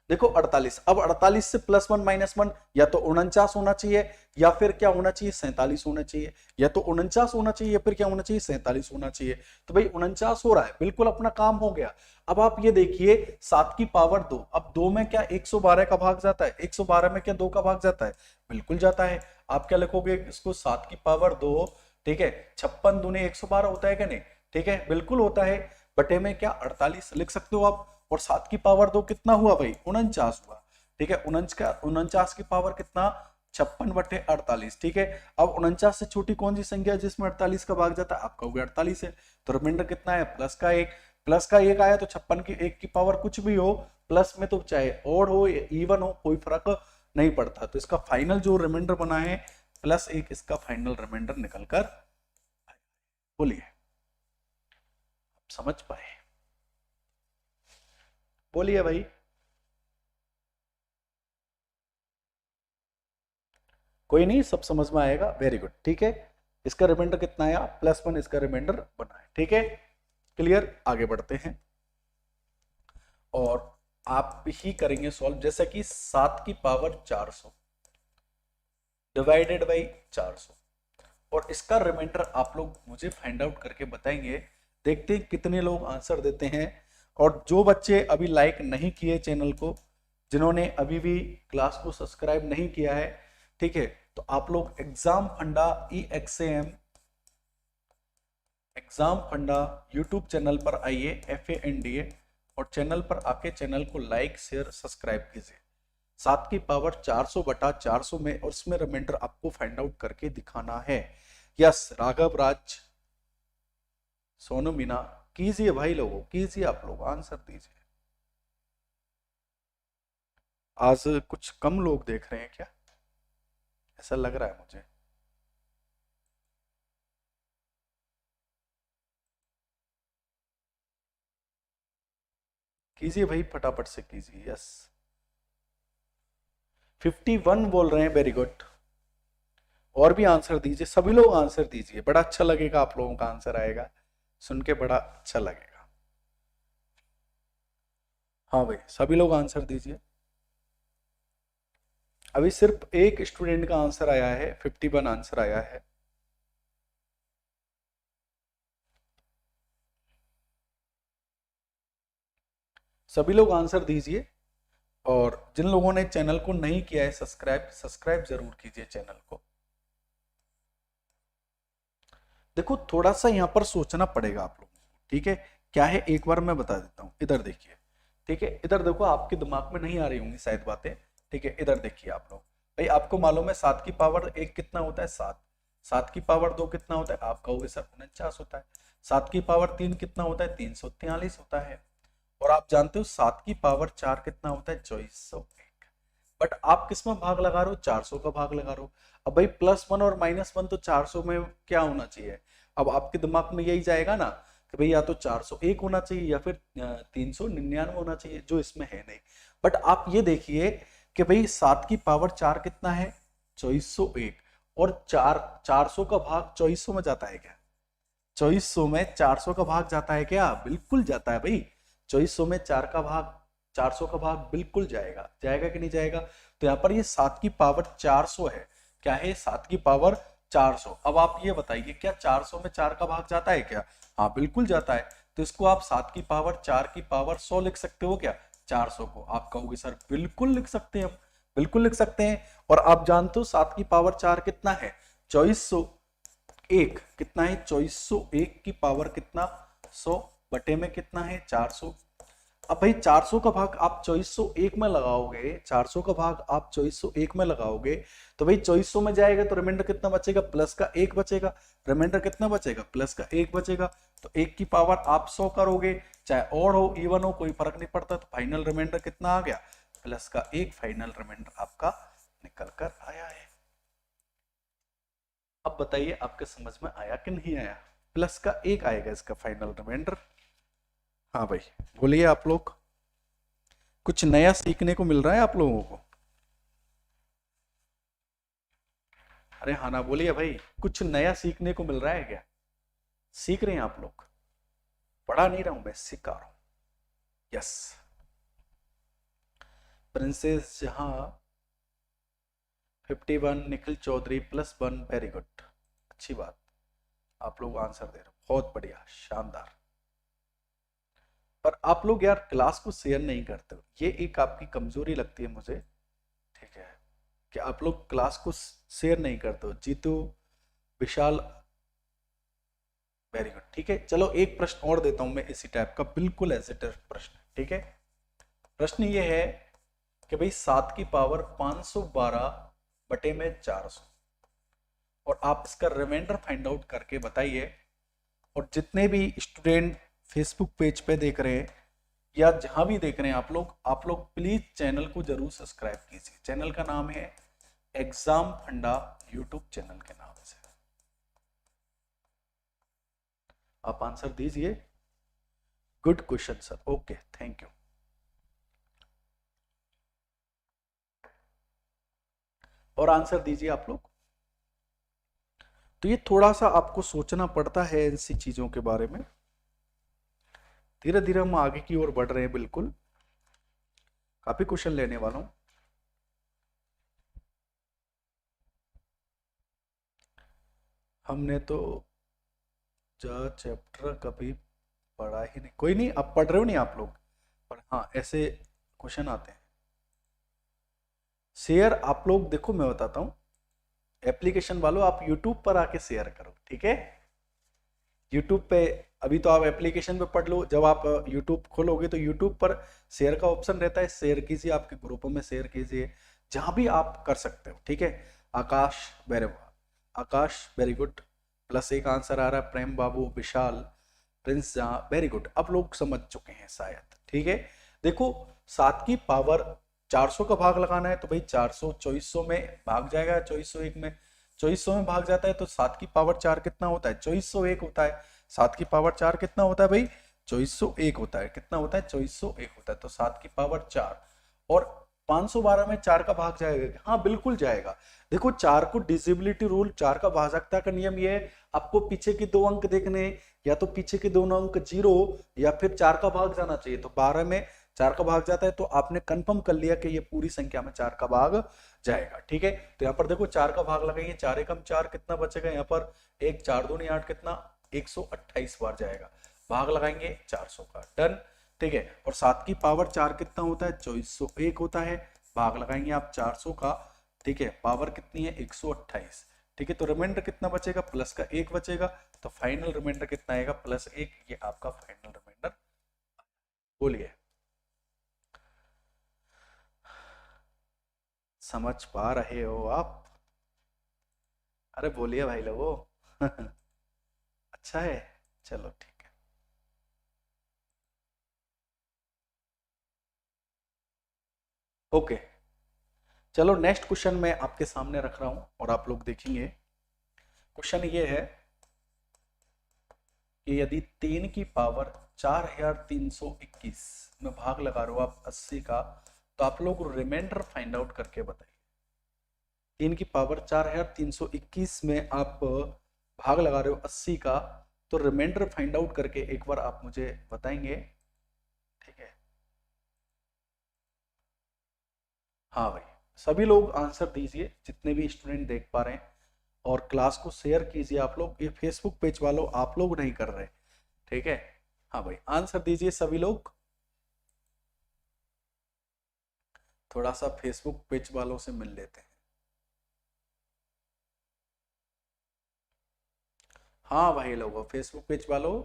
देखो 48, अब 48 से +1 -1 या तो 49 होना चाहिए या फिर क्या होना चाहिए 47 होना चाहिए, या तो 49 होना चाहिए या फिर क्या होना चाहिए 47 होना चाहिए। तो भाई 49 हो रहा है, बिल्कुल अपना काम हो गया। अब आप ये देखिए 7 की पावर 2, अब 2 में क्या 112 का भाग जाता है, 112 में क्या 2 का भाग जाता है, बिल्कुल जाता है। आप क्या लिखोगे इसको 7 की पावर 2, ठीक है, 56 दूने 112 होता है क्या नहीं, ठीक है बिल्कुल होता है, बटे में क्या 48 लिख सकते हो आप। और 7 की पावर 2 कितना हुआ भाई 49 हुआ, ठीक है। 49 की पावर कितना 56/48, ठीक है। अब 49 से छोटी कौन सी संख्या है जिसमें 48 का भाग जाता है, आपका हो गया 48 है। तो रिमाइंडर कितना है प्लस का एक आया, तो 56 की 1 की पावर कुछ भी हो प्लस में, तो चाहे ऑड हो या इवन हो कोई फर्क नहीं पड़ता। तो इसका फाइनल जो रिमाइंडर बना है +1, इसका फाइनल रिमाइंडर निकलकर, बोलिए समझ पाए, बोलिए भाई। कोई नहीं, सब समझ में आएगा, वेरी गुड, ठीक है। इसका रिमाइंडर कितना आया +1, इसका रिमाइंडर बना है, ठीक है क्लियर। आगे बढ़ते हैं और आप ही करेंगे सॉल्व, जैसे कि 7 की पावर 400 डिवाइडेड बाई 400, और इसका रिमाइंडर आप लोग मुझे फाइंड आउट करके बताएंगे। देखते हैं कितने लोग आंसर देते हैं। और जो बच्चे अभी लाइक नहीं किए चैनल को, जिन्होंने अभी भी क्लास को सब्सक्राइब नहीं किया है, ठीक है, तो आप लोग एग्जाम फंडा एग्जाम फंडा यूट्यूब चैनल पर आइए, FANDA, और चैनल पर आके चैनल को लाइक शेयर सब्सक्राइब कीजिए। 7 की पावर 400 बटा 400 में, और उसमें रिमाइंडर आपको फाइंड आउट करके दिखाना है। यस राघव राज, सोनू मीना, कीजिए भाई लोगों, कीजिए आप लोग आंसर दीजिए। आज कुछ कम लोग देख रहे हैं क्या, ऐसा लग रहा है मुझे। कीजिए भाई फटाफट से कीजिए। यस 51 बोल रहे हैं, वेरी गुड। और भी आंसर दीजिए, सभी लोग आंसर दीजिए, बड़ा अच्छा लगेगा आप लोगों का आंसर आएगा सुन के, बड़ा अच्छा लगेगा। हाँ भाई सभी लोग आंसर दीजिए। अभी सिर्फ एक स्टूडेंट का आंसर आया है, 51 आंसर आया है। सभी लोग आंसर दीजिए, और जिन लोगों ने चैनल को नहीं किया है सब्सक्राइब जरूर कीजिए चैनल को। देखो थोड़ा सा यहाँ पर सोचना पड़ेगा आप लोगों को, ठीक है। क्या है एक बार मैं बता देता हूँ, इधर देखिए, ठीक है। इधर देखो, आपके दिमाग में नहीं आ रही होंगी शायद बातें, ठीक है। इधर देखिए आप लोग, भाई आपको मालूम है 7 की पावर 1 कितना होता है 7, 7 की पावर 2 कितना होता है, आप कहोगे सर 49 होता है। 7 की पावर 3 कितना होता है 343 होता है। और आप जानते हो 7 की पावर 4 कितना होता है 2401। बट आप किस में भाग लगा रहे हो 400 का भाग लगा रहे हो। अब भाई +1 और -1 तो 400 में क्या होना चाहिए, अब आपके दिमाग में यही जाएगा ना कि भाई या तो 401 होना चाहिए या फिर 399 होना चाहिए, जो इसमें है नहीं। बट आप ये देखिए कि भाई 7 की पावर 4 कितना है 2401, और 400 का भाग 2400 में जाता है क्या, 2400 में 400 का भाग जाता है क्या, बिल्कुल जाता है भाई। 2400 में 400 का भाग बिल्कुल जाएगा, जाएगा कि नहीं जाएगा। तो यहाँ पर ये 7 की पावर 400 है, क्या है 7 की पावर 400। अब आप ये बताइए क्या 400 में 4 का भाग जाता है क्या, हाँ बिल्कुल जाता है। तो इसको आप 7 की पावर 4 की पावर 100 लिख सकते हो क्या 400 को, आप कहोगे सर बिल्कुल लिख सकते हैं, हम बिल्कुल लिख सकते हैं। और आप जानते हो 7 की पावर 4 कितना है 2401, कितना है 2401 की पावर कितना 100 बटे में कितना है 400। अब भाई 400 का भाग आप 2401 में लगाओगे, 400 का भाग आप 2401 में लगाओगे, तो भाई 2400 में जाएगा तो रिमाइंडर कितना बचेगा, प्लस का एक बचेगा। रिमाइंडर कितना बचेगा, प्लस का एक बचेगा। तो एक की पावर आप 100 करोगे, चाहे ऑड हो इवन हो कोई फर्क नहीं पड़ता। तो फाइनल रिमाइंडर कितना आ गया, प्लस का एक फाइनल रिमाइंडर आपका निकल कर आया है। अब बताइए आपके समझ में आया कि नहीं आया, प्लस का एक आएगा इसका फाइनल रिमाइंडर। हाँ भाई बोलिए आप लोग, कुछ नया सीखने को मिल रहा है आप लोगों को? अरे हाँ ना बोलिए भाई, कुछ नया सीखने को मिल रहा है क्या? सीख रहे हैं आप लोग? पढ़ा नहीं रहा हूं मैं, सिखा रहा हूं। यस। प्रिंसेस जहां 51, निखिल चौधरी +1, वेरी गुड, अच्छी बात। आप लोग आंसर दे रहे हो, बहुत बढ़िया, शानदार। पर आप लोग यार क्लास को शेयर नहीं करते हो, ये एक आपकी कमजोरी लगती है मुझे। ठीक है, कि आप लोग क्लास को शेयर नहीं करते हो। जीतू, विशाल, वेरी गुड। ठीक है, चलो एक प्रश्न और देता हूं मैं इसी टाइप का, बिल्कुल ऐसे प्रश्न। ठीक है, प्रश्न ये है कि भाई 7 की पावर 512 बटे में 400, और आप इसका रिमाइंडर फाइंड आउट करके बताइए। और जितने भी स्टूडेंट फेसबुक पेज पे देख रहे हैं या जहां भी देख रहे हैं आप लोग प्लीज चैनल को जरूर सब्सक्राइब कीजिए। चैनल का नाम है एग्जाम फंडा, यूट्यूब चैनल के नाम से। आप आंसर दीजिए। Good question sir, okay thank you. और आंसर दीजिए आप लोग। तो ये थोड़ा सा आपको सोचना पड़ता है ऐसी चीजों के बारे में। धीरे धीरे हम आगे की ओर बढ़ रहे हैं, बिल्कुल काफी क्वेश्चन लेने वाला हूं। हमने तो चैप्टर कभी पढ़ा ही नहीं, कोई नहीं, आप पढ़ रहे हो नहीं आप लोग, पर हाँ ऐसे क्वेश्चन आते हैं। शेयर आप लोग देखो, मैं बताता हूं, एप्लीकेशन वालों आप यूट्यूब पर आके शेयर करो, ठीक है? यूट्यूब पे अभी तो आप एप्लीकेशन पे पढ़ लो, जब आप यूट्यूब खोलोगे तो यूट्यूब पर शेयर का ऑप्शन रहता है, शेयर कीजिए, आपके ग्रुपों में शेयर कीजिए, जहां भी आप कर सकते हो। ठीक है, आकाश, वेरी आकाश वेरी गुड, प्लस एक आंसर आ रहा है। प्रेम बाबू, विशाल, प्रिंस जहां, वेरी गुड। अब लोग समझ चुके हैं शायद। ठीक है, देखो 7 की पावर 400 का भाग लगाना है, तो भाई 400 2400 में भाग जाएगा, 2401 में, 2400 में भाग जाता है, तो 7 की पावर 4 कितना होता है, 2401 होता है। 7 की पावर 4 कितना होता है भाई, 2401 होता है। कितना होता है, 2401 होता है। तो 7 की पावर 4 और 512 में 4 का भाग जाएगा, हाँ बिल्कुल जाएगा। देखो 4 को डिजिबिलिटी रूल, 4 का भाजकता का नियम ये है, आपको पीछे के दो अंक देखने, या तो पीछे के दोनों अंक 0 या फिर 4 का भाग जाना चाहिए। तो 12 में 4 का भाग जाता है, तो आपने कंफर्म कर लिया कि ये पूरी संख्या में 4 का भाग जाएगा। ठीक है, तो यहाँ पर देखो 4 का भाग लगाइए, 4 एकम 4, कितना बचेगा यहाँ पर, 1 4 दूनी 8, कितना 128 बार जाएगा। भाग लगाएंगे 400 का, डन। ठीक है, और 7 की पावर 4 कितना होता है, 2401 होता है। भाग लगाएंगे आप 400 का, ठीक है, पावर कितनी है 128। ठीक है, तो रिमाइंडर कितना बचेगा, प्लस का एक बचेगा। तो फाइनल रिमाइंडर कितना आएगा, +1, ये आपका फाइनल रिमाइंडर। बोलिए, समझ पा रहे हो आप? अरे बोलिए भाई लोगो। अच्छा है, चलो ठीक है। ओके, चलो नेक्स्ट क्वेश्चन मैं आपके सामने रख रहा हूं और आप लोग देखेंगे। क्वेश्चन ये है कि यदि 3 की पावर 4321 में भाग लगा रहे हो आप 80 का, तो आप लोग रिमाइंडर फाइंड आउट करके बताइए। 3 की पावर 4321 में आप भाग लगा रहे हो 80 का, तो रिमाइंडर फाइंड आउट करके एक बार आप मुझे बताएंगे। ठीक है, हाँ भाई, सभी लोग आंसर दीजिए जितने भी स्टूडेंट देख पा रहे हैं, और क्लास को शेयर कीजिए आप लोग। ये फेसबुक पेज वालों आप लोग नहीं कर रहे, ठीक है? हाँ भाई, आंसर दीजिए सभी लोग। थोड़ा सा फेसबुक पेज वालों से मिल लेते हैं। हाँ भाई लोगों, फेसबुक पेज वालों,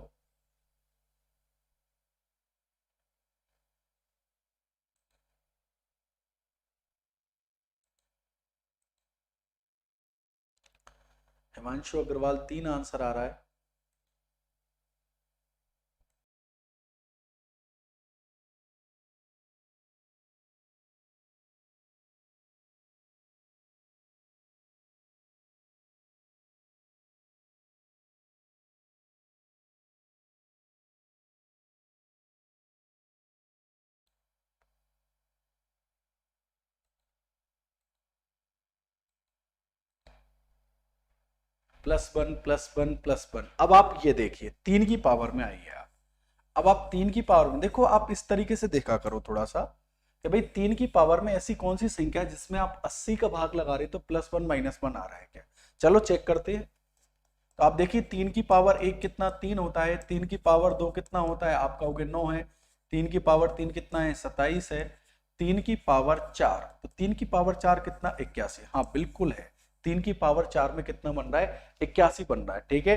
हिमांशु अग्रवाल 3 आंसर आ रहा है। +1 +1 +1। अब आप ये देखिए 3 की पावर में आइए आप। अब आप 3 की पावर में देखो, आप इस तरीके से देखा करो थोड़ा सा कि भाई 3 की पावर में ऐसी कौन सी संख्या है जिसमें आप 80 का भाग लगा रहे तो +1 -1 आ रहा है क्या। चलो चेक करते हैं। तो आप देखिए 3 की पावर 1 कितना 3 होता है, 3 की पावर 2 कितना होता है, आप कहोगे 9 है। 3 की पावर 3 कितना है, 27 है। 3 की पावर 4, तो 3 की पावर 4 कितना, 81। हाँ बिल्कुल है, 3 की पावर 4 में कितना बन रहा है, 81 बन रहा है। ठीक है,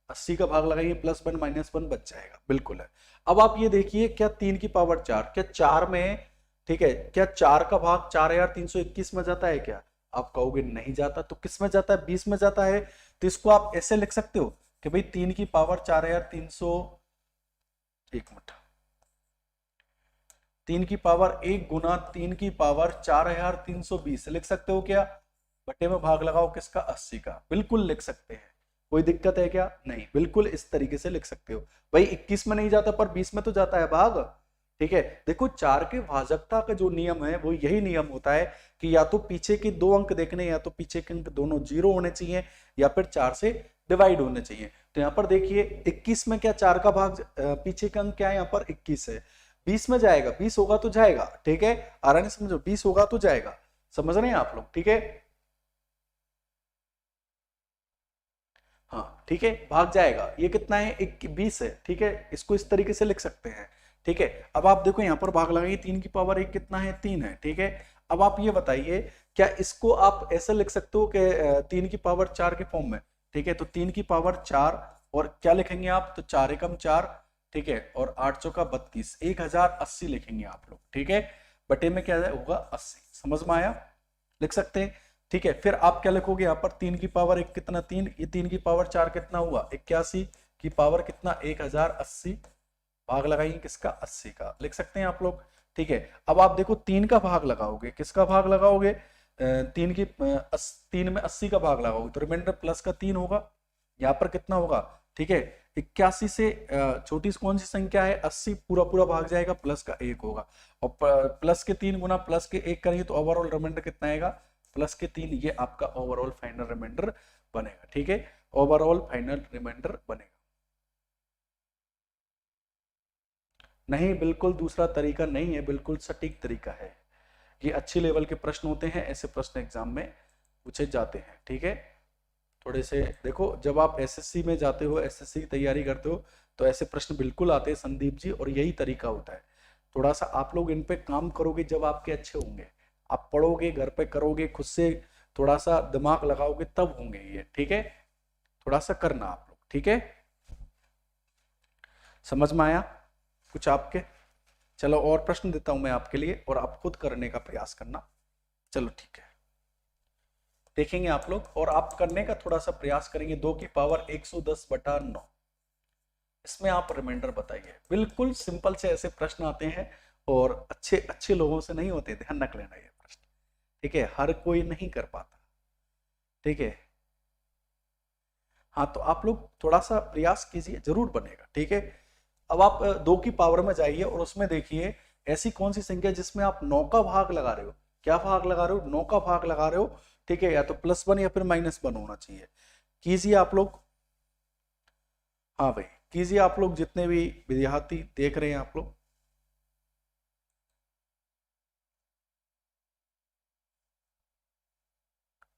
80 का भाग लगाइए, +1 -1 बच जाएगा, बिल्कुल है। अब आप ये देखिए, क्या 3 की पावर 4, क्या 4 में, ठीक है, क्या 4 का भाग 4321 में जाता है क्या। आप कहोगे नहीं जाता, तो किस में जाता है, 20 में जाता है। तो इसको आप ऐसे लिख सकते हो कि भाई 3 की पावर 4300, एक मिनट, 3 की पावर 1 गुना 3 की पावर 4320 लिख सकते हो क्या। बटे में भाग लगाओ किसका, 80 का, बिल्कुल लिख सकते हैं। कोई दिक्कत है क्या, नहीं, बिल्कुल इस तरीके से लिख सकते हो। भाई 21 में नहीं जाता पर 20 में तो जाता है भाग। ठीक है, देखो 4 के भाजकता का जो नियम है वो यही नियम होता है कि या तो पीछे के 2 अंक देखने, या तो पीछे के अंक दोनों 0 होने चाहिए, या फिर 4 से डिवाइड होने चाहिए। तो यहाँ पर देखिए 21 में क्या 4 का भाग, पीछे का अंक क्या है, यहाँ पर 21 है। 20 में जाएगा, 20 होगा तो जाएगा। ठीक है, आराम से समझो, 20 होगा तो जाएगा। समझ रहे हैं आप लोग, ठीक है। हाँ ठीक है, भाग जाएगा। ये कितना है, 20 है। ठीक है, इसको इस तरीके से लिख सकते हैं। ठीक है, अब आप देखो यहाँ पर भाग लगाइए, 3 की पावर 1 कितना है, 3 है। ठीक है, अब आप ये बताइए, क्या इसको आप ऐसे लिख सकते हो कि 3 की पावर 4 के फॉर्म में। ठीक है, तो 3 की पावर 4, और क्या लिखेंगे आप, तो 4 एकम 4, ठीक है, और 8 चौका 32, 1080 लिखेंगे आप लोग। ठीक है, बटे में क्या होगा, 80। समझ में आया, लिख सकते हैं। ठीक है, फिर आप क्या लिखोगे यहाँ पर, 3 की पावर 1 कितना 3, ये 3 की पावर 4 कितना हुआ, 81 की पावर कितना, 1080, भाग लगाइए किसका, 80 का, लिख सकते हैं आप लोग। ठीक है, अब आप देखो 3 का भाग लगाओगे, किसका भाग लगाओगे, 3 में 80 का भाग लगाओगे तो रिमाइंडर प्लस का 3 होगा, यहाँ पर कितना होगा। ठीक है, 81 से छोटी कौन सी संख्या है, 80, पूरा पूरा भाग जाएगा, प्लस का 1 होगा, और प्लस के 3 गुना प्लस के 1 करेंगे तो ओवरऑल रिमाइंडर कितना आएगा, प्लस के 3। ये आपका ओवरऑल फाइनल रिमाइंडर बनेगा। ठीक है, ओवरऑल फाइनल रिमाइंडर बनेगा। नहीं, बिल्कुल दूसरा तरीका नहीं है, बिल्कुल सटीक तरीका है। ये अच्छे लेवल के प्रश्न होते हैं, ऐसे प्रश्न एग्जाम में पूछे जाते हैं। ठीक है, थोड़े से देखो, जब आप एसएससी में जाते हो, एसएससी की तैयारी करते हो, तो ऐसे प्रश्न बिल्कुल आते हैं संदीप जी, और यही तरीका होता है। थोड़ा सा आप लोग इन पे काम करोगे, जब आपके अच्छे होंगे, आप पढ़ोगे, घर पे करोगे, खुद से थोड़ा सा दिमाग लगाओगे, तब होंगे ये। ठीक है, थोड़ा सा करना आप लोग। ठीक है, समझ में आया कुछ आपके। चलो और प्रश्न देता हूं मैं आपके लिए, और आप खुद करने का प्रयास करना। चलो ठीक है, देखेंगे आप लोग, और आप करने का थोड़ा सा प्रयास करेंगे। 2 की पावर 110/9, इसमें आप रिमाइंडर बताइए। बिल्कुल सिंपल से ऐसे प्रश्न आते हैं, और अच्छे अच्छे लोगों से नहीं होते, ध्यान रख लेना ये प्रश्न। ठीक है, हर कोई नहीं कर पाता। ठीक है, हाँ, तो आप लोग थोड़ा सा प्रयास कीजिए, जरूर बनेगा। ठीक है, अब आप 2 की पावर में जाइए, और उसमें देखिए ऐसी कौन सी संख्या जिसमें आप 9 का भाग लगा रहे हो। क्या भाग लगा रहे हो, 9 का भाग लगा रहे हो। ठीक है, या तो +1 या फिर -1 होना चाहिए। कीजिए आप लोग, हाँ भाई कीजिए आप लोग, जितने भी विद्यार्थी देख रहे हैं आप लोग।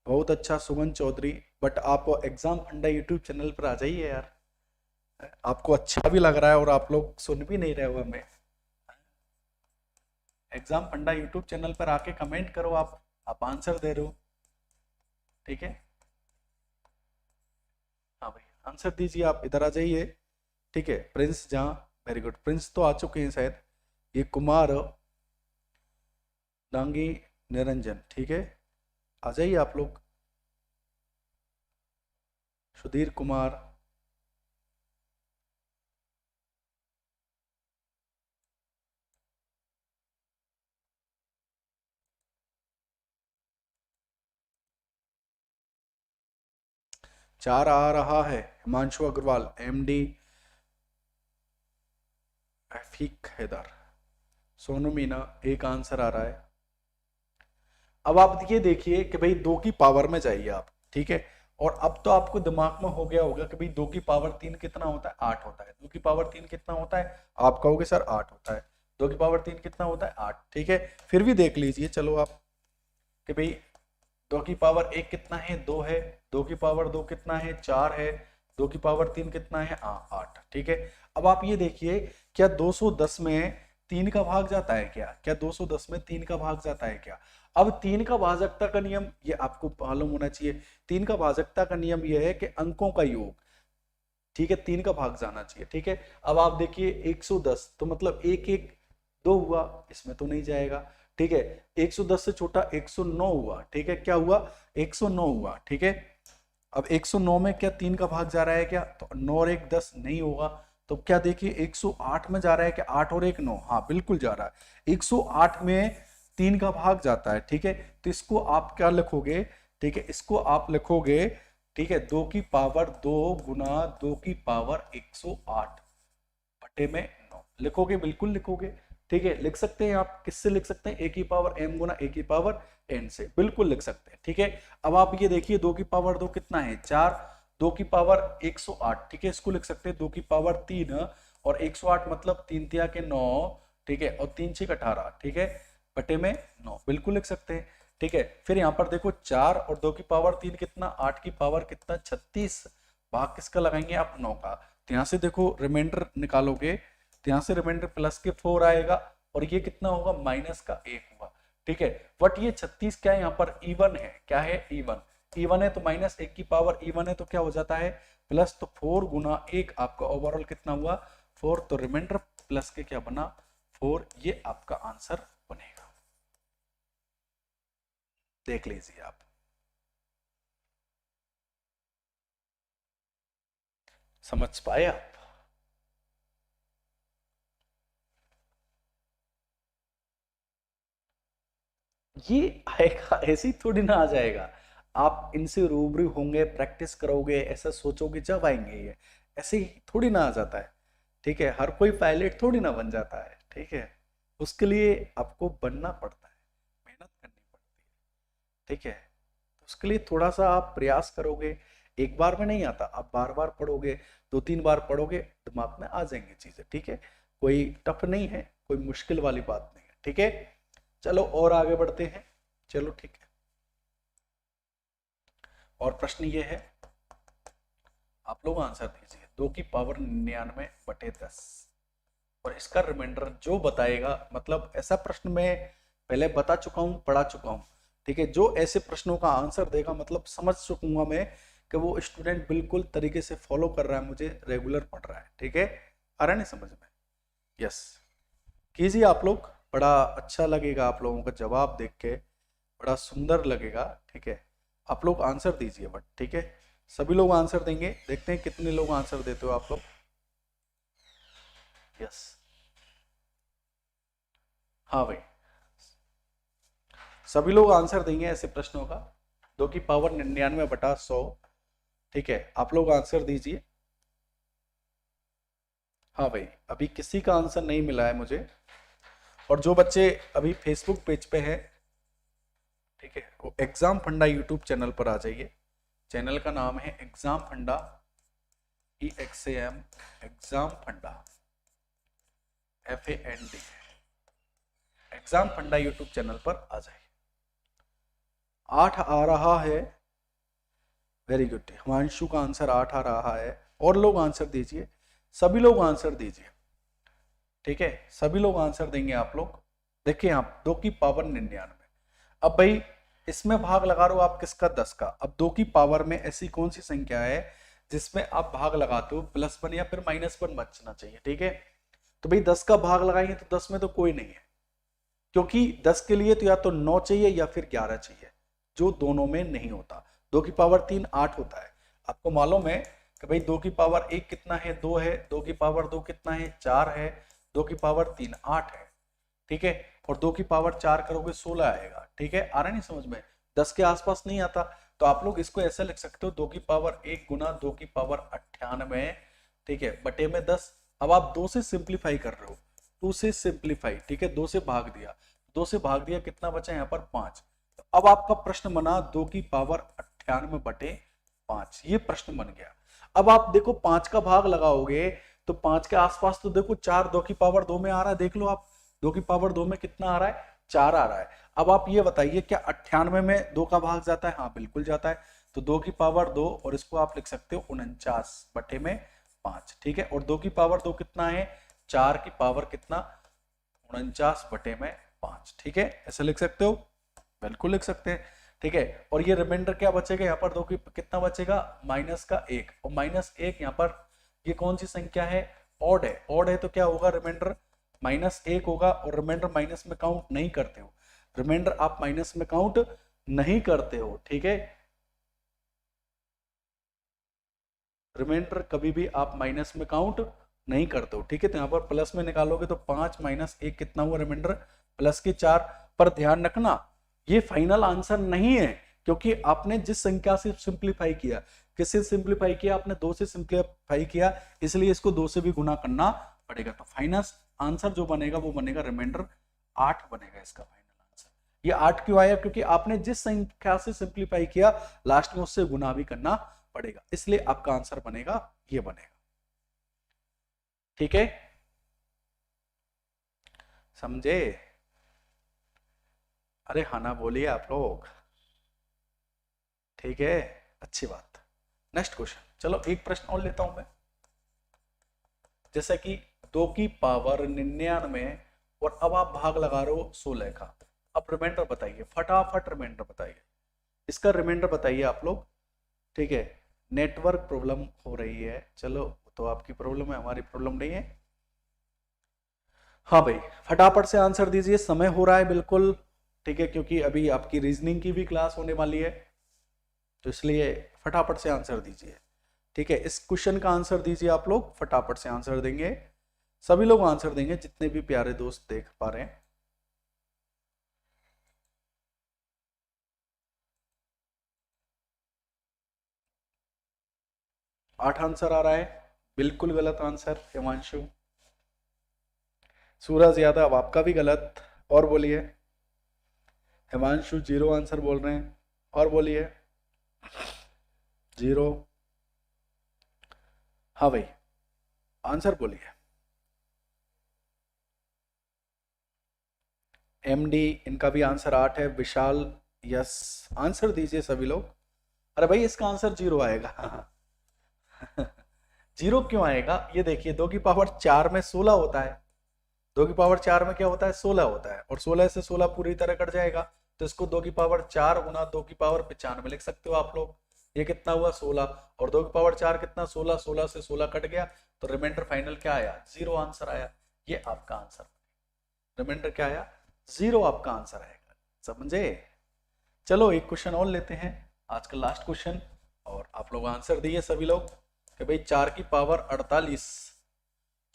बहुत अच्छा सुमन चौधरी, बट आप एग्जाम फंडा यूट्यूब चैनल पर आ जाइए यार। आपको अच्छा भी लग रहा है, और आप लोग सुन भी नहीं रहे हो हमें। एग्जाम फंडा यूट्यूब चैनल पर आके कमेंट करो, आप आंसर दे रहे हो। ठीक है, हाँ भाई आंसर दीजिए, आप इधर आ जाइए। ठीक है, प्रिंस जहाँ, वेरी गुड, प्रिंस तो आ चुके हैं शायद। ये कुमार डांगी निरंजन, ठीक है, आ जाइए आप लोग। सुधीर कुमार, चार आ रहा है। हिमांशु अग्रवाल, एमडी रफीक हैदर, सोनू मीना, एक आंसर आ रहा है। अब आप ये देखिए कि भाई 2 की पावर में जाइए आप, ठीक है। और अब तो आपको दिमाग में हो गया होगा कि भाई 2 की पावर 3 कितना होता है, 8 होता है। 2 की पावर 3 कितना होता है, आप कहोगे सर 8 होता है। 2 की पावर 3 कितना होता है, 8, ठीक है। फिर भी देख लीजिए चलो आप कि भाई 2 की पावर 1 कितना है, 2 है। 2 की पावर 2 कितना है, 4 है। 2 की पावर 3 कितना है, 8, ठीक है। अब आप ये देखिए, क्या 210 में 3 का भाग जाता है क्या 210 में 3 का भाग जाता है क्या? अब 3 का भाजकता का नियम ये आपको मालूम होना चाहिए। 3 का भाजकता का नियम ये है कि अंकों का योग, ठीक है, 3 का भाग जाना चाहिए, ठीक है। अब आप देखिए 110 तो मतलब 1 1 2 हुआ, इसमें तो नहीं जाएगा, ठीक है। 110 से छोटा 109 हुआ, ठीक है। क्या हुआ, 109 हुआ, ठीक है। अब 109 में क्या 3 का भाग जा रहा है क्या, तो 9 और 1 10 नहीं होगा। तो क्या देखिए 108 में जा रहा है क्या, 8 और 1 9, हाँ बिल्कुल जा रहा है। 108 में 3 का भाग जाता है, ठीक है। तो इसको आप क्या लिखोगे, ठीक है, इसको आप लिखोगे, ठीक है, 2 की पावर 2 गुना 2 की पावर 108 बटे में 9 लिखोगे, बिल्कुल लिखोगे, ठीक है। लिख सकते हैं आप, किससे लिख सकते हैं, ए की पावर m गुना ए की पावर n से, बिल्कुल लिख सकते हैं, ठीक है। अब आप ये देखिए 2 की पावर 2 कितना है, 4। 2 की पावर 108, ठीक है, इसको लिख सकते हैं 2 की पावर 3 और 108 मतलब 3 तिया के 9, ठीक है, और 3 6 18, ठीक है, बटे में 9, बिल्कुल लिख सकते हैं, ठीक है। फिर यहाँ पर देखो 4 और 2 की पावर 3 कितना, 8 की पावर कितना, 36, भाग किसका लगाएंगे आप, 9 का। तो यहाँ से देखो रिमाइंडर निकालोगे, तो यहाँ से रिमाइंडर प्लस के 4 आएगा और ये कितना होगा, माइनस का 1 हुआ, ठीक है। बट ये 36 क्या है, यहाँ पर इवन है, क्या है, इवन। इवन है तो माइनस 1 की पावर इवन है तो क्या हो जाता है, प्लस। तो 4 गुना 1 आपका ओवरऑल कितना हुआ, 4। तो रिमाइंडर प्लस के क्या बना, 4, ये आपका आंसर बनेगा। देख लीजिए आप, समझ पाए आप? ये आएगा, ऐसे ही थोड़ी ना आ जाएगा। आप इनसे रूबरू होंगे, प्रैक्टिस करोगे, ऐसा सोचोगे जब आएंगे ये, ऐसे ही थोड़ी ना आ जाता है, ठीक है। हर कोई पायलट थोड़ी ना बन जाता है, ठीक है। उसके लिए आपको बनना पड़ता है, मेहनत करनी पड़ती है, ठीक है। उसके लिए थोड़ा सा आप प्रयास करोगे, एक बार में नहीं आता, आप बार बार पढ़ोगे, 2 3 बार पढ़ोगे, दिमाग में आ जाएंगे चीजें, ठीक है। कोई टफ नहीं है, कोई मुश्किल वाली बात नहीं है, ठीक है। चलो और आगे बढ़ते हैं, चलो ठीक है। और प्रश्न ये है, आप लोग आंसर दीजिए, 2 की पावर 99 बटे 10, और इसका रिमाइंडर जो बताएगा, मतलब ऐसा प्रश्न मैं पहले बता चुका हूं, पढ़ा चुका हूं, ठीक है। जो ऐसे प्रश्नों का आंसर देगा, मतलब समझ चुकूंगा मैं कि वो स्टूडेंट बिल्कुल तरीके से फॉलो कर रहा है, मुझे रेगुलर पढ़ रहा है, ठीक है। आ रहा है नहीं समझ में? यस, कीजिए आप लोग, बड़ा अच्छा लगेगा आप लोगों का जवाब देख के, बड़ा सुंदर लगेगा, ठीक है। आप लोग आंसर दीजिए बट, ठीक है। सभी लोग आंसर देंगे, देखते हैं कितने लोग आंसर देते हो आप लोग। यस, हाँ भाई, सभी लोग आंसर देंगे ऐसे प्रश्नों का, 2 की पावर 99 बटा 100, ठीक है। आप लोग आंसर दीजिए। हाँ भाई, अभी किसी का आंसर नहीं मिला है मुझे। और जो बच्चे अभी फेसबुक पेज पे हैं, ठीक है, वो एग्जाम फंडा यूट्यूब चैनल पर आ जाइए। चैनल का नाम है एग्जाम फंडा, EXAM, एग्जाम फंडा, FAND, एग्जाम फंडा यूट्यूब चैनल पर आ जाइए। 8 आ रहा है, वेरी गुड। हिमांशु का आंसर 8 आ रहा है। और लोग आंसर दीजिए, सभी लोग आंसर दीजिए, ठीक है। सभी लोग आंसर देंगे आप लोग। देखिए आप 2 की पावर 99, अब भाई इसमें भाग लगा रहे हो आप किसका, 10 का। अब 2 की पावर में ऐसी कौन सी संख्या है जिसमें आप भाग लगाते हो +1 या फिर -1 बचना चाहिए, ठीक है। तो भाई 10 का भाग लगाएंगे तो 10 में तो कोई नहीं है, क्योंकि 10 के लिए तो या तो 9 चाहिए या फिर 11 चाहिए, जो दोनों में नहीं होता। 2 की पावर 3 8 होता है, आपको मालूम है कि भाई 2 की पावर 1 कितना है, 2 है, 2 की पावर 2 कितना है, 4 है, 2 की पावर 3 8 है, ठीक है, और 2 की पावर 4 करोगे 16 आएगा, ठीक है, आ रहा नहीं समझ में, 10 के आसपास नहीं आता, तो आप लोग इसको ऐसे लिख सकते हो 2 की पावर 1 गुना 2 की पावर 98, ठीक है, बटे में 10। अब आप 2 से सिंप्लीफाई कर रहे हो, 2 से सिंप्लीफाई, ठीक है, 2 से भाग दिया, 2 से भाग दिया, कितना बचा यहाँ पर 5। तो अब आपका प्रश्न बना 2 की पावर 98 बटे 5, ये प्रश्न बन गया। अब आप देखो 5 का भाग लगाओगे तो 5 के आसपास तो देखो 4 2 की पावर 2 में आ रहा है, देख लो आप 2 की पावर 2 में कितना आ रहा है, 4 आ रहा है। अब आप ये बताइए क्या 98 में 2 का भाग जाता है, हाँ बिल्कुल जाता है, तो 2 की पावर 2 और इसको आप लिख सकते हो 49 बटे में 5, ठीक है, और 2 की पावर 2 कितना है, 4 की पावर कितना, 49 बटे में 5, ठीक है, ऐसे लिख सकते हो, बिल्कुल लिख सकते हैं, ठीक है, और ये रिमाइंडर क्या बचेगा यहाँ पर, 2 की कितना बचेगा, माइनस का 1, और माइनस 1 यहाँ पर ये कौन सी संख्या है, ऑड है, ऑड है तो क्या होगा, रिमाइंडर माइनस 1 होगा, और रिमाइंडर माइनस में काउंट नहीं करते हो, रिमाइंडर आप माइनस में काउंट नहीं करते हो, ठीक है, रिमाइंडर कभी भी आप माइनस में काउंट नहीं करते हो, ठीक है, तो यहाँ पर प्लस में निकालोगे तो 5 माइनस 1 कितना हुआ, रिमाइंडर प्लस के 4। पर ध्यान रखना ये फाइनल आंसर नहीं है, क्योंकि आपने जिस संख्या से सिंप्लीफाई किया, किससे सिंप्लीफाई किया, आपने 2 से सिंप्लीफाई किया, इसलिए इसको 2 से भी गुना करना पड़ेगा, तो फाइनल आंसर जो बनेगा वो बनेगा रिमाइंडर 8 बनेगा इसका फाइनल आंसर। ये 8 क्यों आया, क्योंकि आपने जिस संख्या से सिंप्लीफाई किया लास्ट में उससे गुना भी करना पड़ेगा, इसलिए आपका आंसर बनेगा ये बनेगा, ठीक है, समझे, अरे हाँ ना बोलिए आप लोग, ठीक है, अच्छी बात। नेक्स्ट क्वेश्चन, चलो एक प्रश्न और लेता हूं मैं, जैसे कि 2 की पावर 99 और अब आप भाग लगा रहे हो 16 का, अब रिमाइंडर बताइए, फटाफट रिमाइंडर बताइए, इसका रिमाइंडर बताइए आप लोग, ठीक है, नेटवर्क प्रॉब्लम हो रही है, चलो तो आपकी प्रॉब्लम है, हमारी प्रॉब्लम नहीं है, हाँ भाई फटाफट से आंसर दीजिए, समय हो रहा है बिल्कुल, ठीक है, क्योंकि अभी आपकी रीजनिंग की भी क्लास होने वाली है, तो इसलिए फटाफट से आंसर दीजिए, ठीक है, इस क्वेश्चन का आंसर दीजिए आप लोग, फटाफट से आंसर देंगे, सभी लोग आंसर देंगे जितने भी प्यारे दोस्त देख पा रहे हैं। आठ आंसर आ रहा है, बिल्कुल गलत आंसर हिमांशु। सूरज यादव आपका भी गलत, और बोलिए, हिमांशु 0 आंसर बोल रहे हैं, और बोलिए 0, हाँ भाई आंसर बोलिए, एमडी इनका भी आंसर 8 है, विशाल यस, आंसर दीजिए सभी लोग, अरे भाई इसका आंसर 0 आएगा 0 क्यों आएगा, ये देखिए 2 की पावर 4 में 16 होता है, 2 की पावर 4 में क्या होता है, 16 होता है, और 16 से 16 पूरी तरह कट जाएगा, तो इसको 2 की पावर 4 गुना 2 की पावर 95 लिख सकते हो आप लोग, ये कितना हुआ 16, और 2 की पावर 4 कितना 16, 16 से 16 कट गया, तो रिमाइंडर फाइनल क्या आया, 0 आंसर आया, ये आपका आंसर, रिमाइंडर क्या आया, 0 आपका आंसर आएगा, समझे। चलो एक क्वेश्चन और लेते हैं, आज का लास्ट क्वेश्चन, और आप लोग आंसर दिए सभी लोग कि भाई 4 की पावर 48,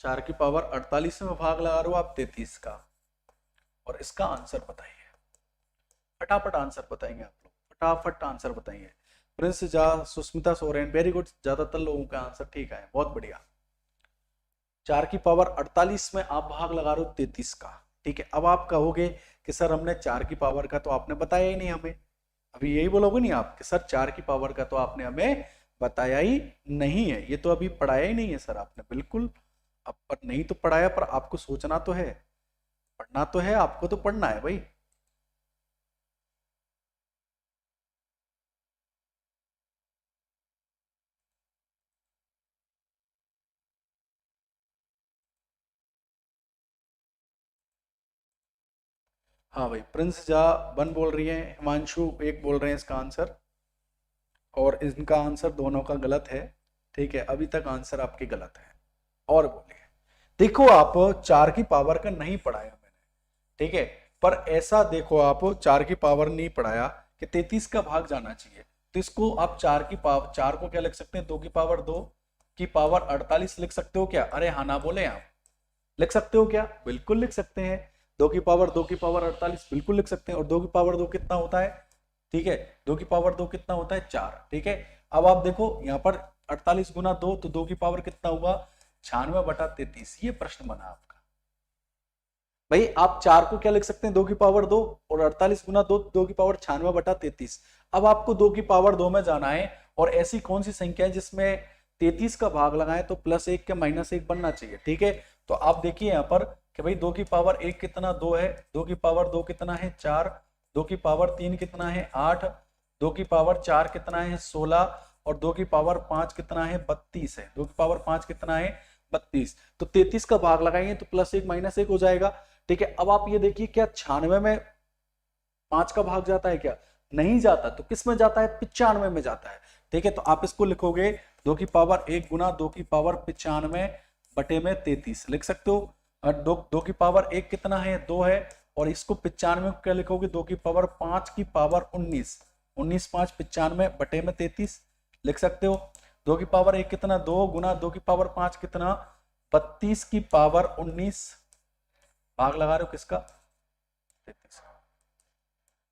4 की पावर 48 में भाग लगा रहे हो आप 33 का, और इसका आंसर बताइए, फटाफट आंसर बताएंगे आप लोग, फटाफट आंसर बताइए, प्रिंस जा, सुस्मिता सोरेन, वेरी गुड, ज्यादातर लोगों का आंसर ठीक है, बहुत बढ़िया। 4 की पावर 48 में आप भाग लगा रहे हो 33 का, ठीक है, अब आप कहोगे कि सर हमने 4 की पावर का तो आपने बताया ही नहीं हमें, अभी यही बोलोगे नहीं आप कि सर 4 की पावर का तो आपने हमें बताया ही नहीं है, ये तो अभी पढ़ाया ही नहीं है सर आपने, बिल्कुल, अब पर नहीं तो पढ़ाया, पर आपको सोचना तो है, पढ़ना तो है, आपको तो पढ़ना है भाई, हाँ भाई, प्रिंस जा 1 बोल रही है, हिमांशु 1 बोल रहे हैं इसका आंसर, और इनका आंसर दोनों का गलत है, ठीक है, अभी तक आंसर आपके गलत है, और बोलिए, देखो आप 4 की पावर का नहीं पढ़ाया मैंने, ठीक है, पर ऐसा देखो आप 4 की पावर नहीं पढ़ाया कि 33 का भाग जाना चाहिए, तो इसको आप 4 को क्या लिख सकते हैं, 2 की पावर 2 की पावर 48 लिख सकते हो क्या? अरे हाँ ना बोले आप, लिख सकते हो क्या? बिल्कुल लिख सकते हैं। 2 की पावर 2 की पावर 48 बिल्कुल लिख सकते हैं। और 2 की पावर 2 कितना होता है? ठीक है, 2 की पावर 2 कितना होता है? 4। ठीक है, अब आप देखो यहाँ पर 48 गुना 2, तो 2 की पावर कितना हुआ? 96/33। ये प्रश्न बना आपका। भाई आप 4 को क्या लिख सकते हैं? 2 की पावर 2, और 48 गुना 2, 2 की पावर 96/33। अब आपको 2 की पावर 2 में जाना है, और ऐसी कौन सी संख्या है जिसमें 33 का भाग लगाए तो +1 के -1 बनना चाहिए। ठीक है, तो आप देखिए यहाँ पर कि भाई 2 की पावर 1 कितना? 2 है। 2 की पावर 2 कितना है? 4। 2 की पावर 3 कितना है? 8। 2 की पावर 4 कितना है? 16। और 2 की पावर 5 कितना है? 32 है। 2 की पावर 5 कितना है? 32। तो 33 का भाग लगाएंगे तो +1 -1 हो जाएगा। ठीक है, अब आप ये देखिए, क्या 96 में 5 का भाग जाता है क्या? नहीं जाता। तो किस में जाता है? 95 में जाता है। ठीक है, तो आप इसको लिखोगे 2 की पावर 1 गुना 2 की पावर 95 बटे में 33 लिख सकते हो। और 2 की पावर 1 कितना है? 2 है। और इसको 95 को क्या लिखोगे? 2 की पावर 5 की पावर 19, 19 5 95 बटे में 33 लिख सकते हो। 2 की पावर 1 कितना? 2 गुना 2 की पावर 5 कितना? 32 की पावर 19, भाग लगा रहे हो किसका? 33।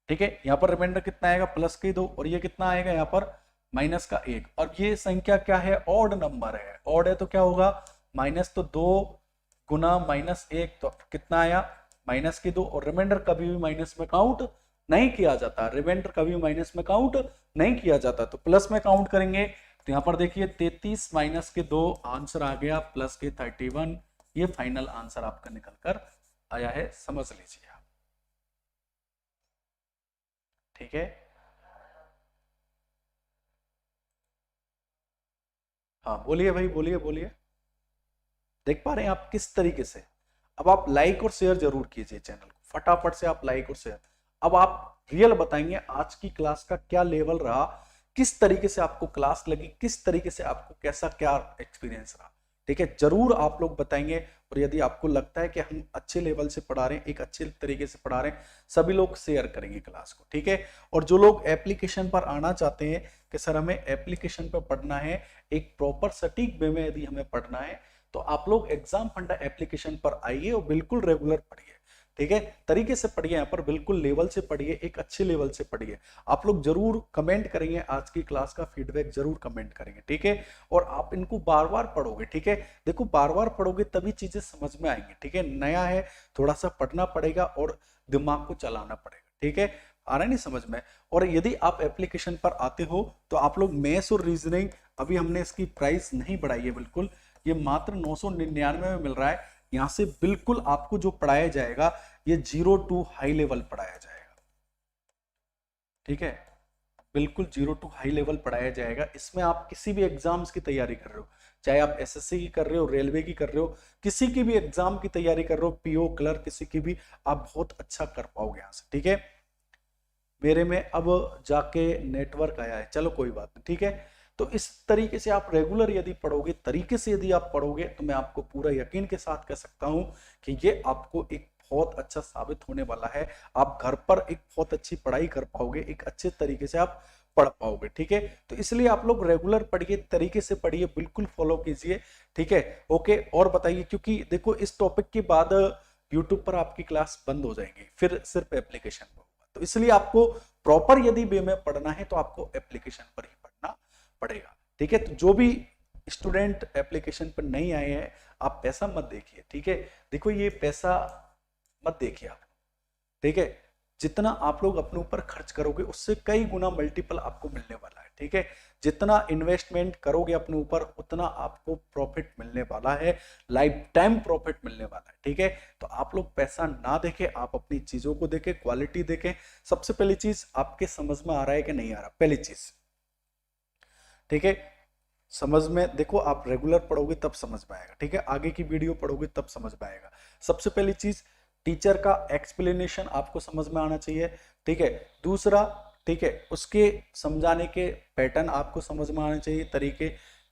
ठीक है, यहाँ पर रिमाइंडर कितना आएगा? प्लस के 2, और ये कितना आएगा यहाँ पर? माइनस का 1। और ये संख्या क्या है? ऑड नंबर है। ऑड है तो क्या होगा? माइनस, तो 2 गुना -1 तो कितना आया? माइनस के 2। और रिमाइंडर कभी भी माइनस में काउंट नहीं किया जाता। रिमाइंडर कभी माइनस में काउंट नहीं किया जाता, तो प्लस में काउंट करेंगे। तो यहाँ पर देखिए 33 माइनस के 2, आंसर आ गया प्लस के 31। ये फाइनल आंसर आपका निकल कर आया है, समझ लीजिए आप। ठीक है, हाँ बोलिए भाई, बोलिए बोलिए। देख पा रहे हैं आप किस तरीके से? अब आप लाइक और शेयर जरूर कीजिए चैनल को, फटाफट से आप लाइक और शेयर। अब आप रियल बताएंगे आज की क्लास का क्या लेवल रहा, किस तरीके से आपको क्लास लगी, किस तरीके से आपको कैसा क्या एक्सपीरियंस रहा। ठीक है, जरूर आप लोग बताएंगे। और यदि आपको लगता है कि हम अच्छे लेवल से पढ़ा रहे हैं, एक अच्छे तरीके से पढ़ा रहे हैं, सभी लोग शेयर करेंगे क्लास को। ठीक है, और जो लोग एप्लीकेशन पर आना चाहते हैं कि सर हमें एप्लीकेशन पर पढ़ना है, एक प्रॉपर सटीक वे में यदि हमें पढ़ना है, तो आप लोग एग्जाम फंडा एप्लीकेशन पर आइए और बिल्कुल रेगुलर पढ़िए। ठीक है, तरीके से पढ़िए, यहाँ पर बिल्कुल लेवल से पढ़िए, एक अच्छे लेवल से पढ़िए। आप लोग जरूर कमेंट करेंगे, आज की क्लास का फीडबैक जरूर कमेंट करेंगे। ठीक है, और आप इनको बार बार पढ़ोगे। ठीक है, देखो बार बार पढ़ोगे तभी चीजें समझ में आएंगी। ठीक है, नया है, थोड़ा सा पढ़ना पड़ेगा और दिमाग को चलाना पड़ेगा। ठीक है, आ रहा नहीं समझ में? और यदि आप एप्लीकेशन पर आते हो तो आप लोग मैथ्स और रीजनिंग, अभी हमने इसकी प्राइस नहीं बढ़ाई है बिल्कुल, ये मात्र 999 में मिल रहा है। यहाँ से बिल्कुल आपको जो पढ़ाया जाएगा ये 0 टू हाई लेवल पढ़ाया जाएगा। ठीक है, बिल्कुल 0 टू हाई लेवल पढ़ाया जाएगा। इसमें आप किसी भी एग्जाम्स की तैयारी कर रहे हो, चाहे आप एसएससी की कर रहे हो, रेलवे की कर रहे हो, किसी की भी एग्जाम की तैयारी कर रहे हो, पीओ क्लर्क, किसी की भी, आप बहुत अच्छा कर पाओगे यहाँ से। ठीक है, मेरे में अब जाके नेटवर्क आया है, चलो कोई बात नहीं। ठीक है, तो इस तरीके से आप रेगुलर यदि पढ़ोगे, तरीके से यदि आप पढ़ोगे, तो मैं आपको पूरा यकीन के साथ कह सकता हूं कि ये आपको एक बहुत अच्छा साबित होने वाला है। आप घर पर एक बहुत अच्छी पढ़ाई कर पाओगे, एक अच्छे तरीके से आप पढ़ पाओगे। ठीक है, तो इसलिए आप लोग रेगुलर पढ़िए, तरीके से पढ़िए, बिल्कुल फॉलो कीजिए। ठीक है, ओके। और बताइए, क्योंकि देखो इस टॉपिक के बाद यूट्यूब पर आपकी क्लास बंद हो जाएगी, फिर सिर्फ एप्लीकेशन पर होगा। तो इसलिए आपको प्रॉपर यदि वे में पढ़ना है तो आपको एप्लीकेशन पर ही पढ़ना पड़ेगा। ठीक है, तो जो भी स्टूडेंट एप्लीकेशन पर नहीं आए हैं, आप पैसा मत देखिए। ठीक है, देखो ये पैसा मत देखिए आप। ठीक है, जितना आप लोग अपने ऊपर खर्च करोगे उससे कई गुना मल्टीपल आपको मिलने वाला है। ठीक है, जितना इन्वेस्टमेंट करोगे अपने ऊपर उतना आपको प्रॉफिट मिलने वाला है, लाइफ टाइम प्रॉफिट मिलने वाला है। ठीक है, तो आप लोग पैसा ना देखें, आप अपनी चीजों को देखें, क्वालिटी देखें। सबसे पहली चीज, आपके समझ में आ रहा है कि नहीं आ रहा, पहली चीज। ठीक है, समझ में देखो, आप रेगुलर पढ़ोगे तब समझ में आएगा। ठीक है, आगे की वीडियो पढ़ोगे तब समझ में आएगा। सबसे पहली चीज, टीचर का एक्सप्लेनेशन आपको समझ में आना चाहिए। ठीक है, दूसरा, ठीक है, उसके समझाने के पैटर्न आपको समझ में आने चाहिए, तरीके।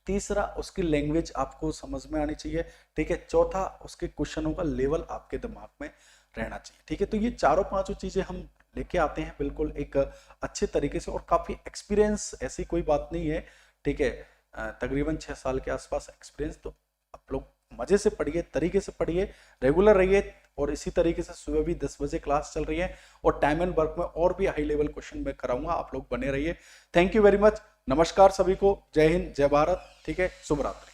तीसरा, उसकी लैंग्वेज आपको समझ में आनी चाहिए। ठीक है, चौथा, उसके क्वेश्चनों का लेवल आपके दिमाग में रहना चाहिए। ठीक है, तो ये चारों पांचों चीजें हम लेके आते हैं बिल्कुल एक अच्छे तरीके से, और काफ़ी एक्सपीरियंस, ऐसी कोई बात नहीं है, ठीक है, तकरीबन 6 साल के आसपास एक्सपीरियंस। तो आप लोग मज़े से पढ़िए, तरीके से पढ़िए, रेगुलर रहिए, और इसी तरीके से सुबह भी 10 बजे क्लास चल रही है, और टाइम एंड वर्क में और भी हाई लेवल क्वेश्चन मैं कराऊंगा, आप लोग बने रहिए। थैंक यू वेरी मच, नमस्कार सभी को, जय हिंद, जय भारत, ठीक है, शुभ रात्रि।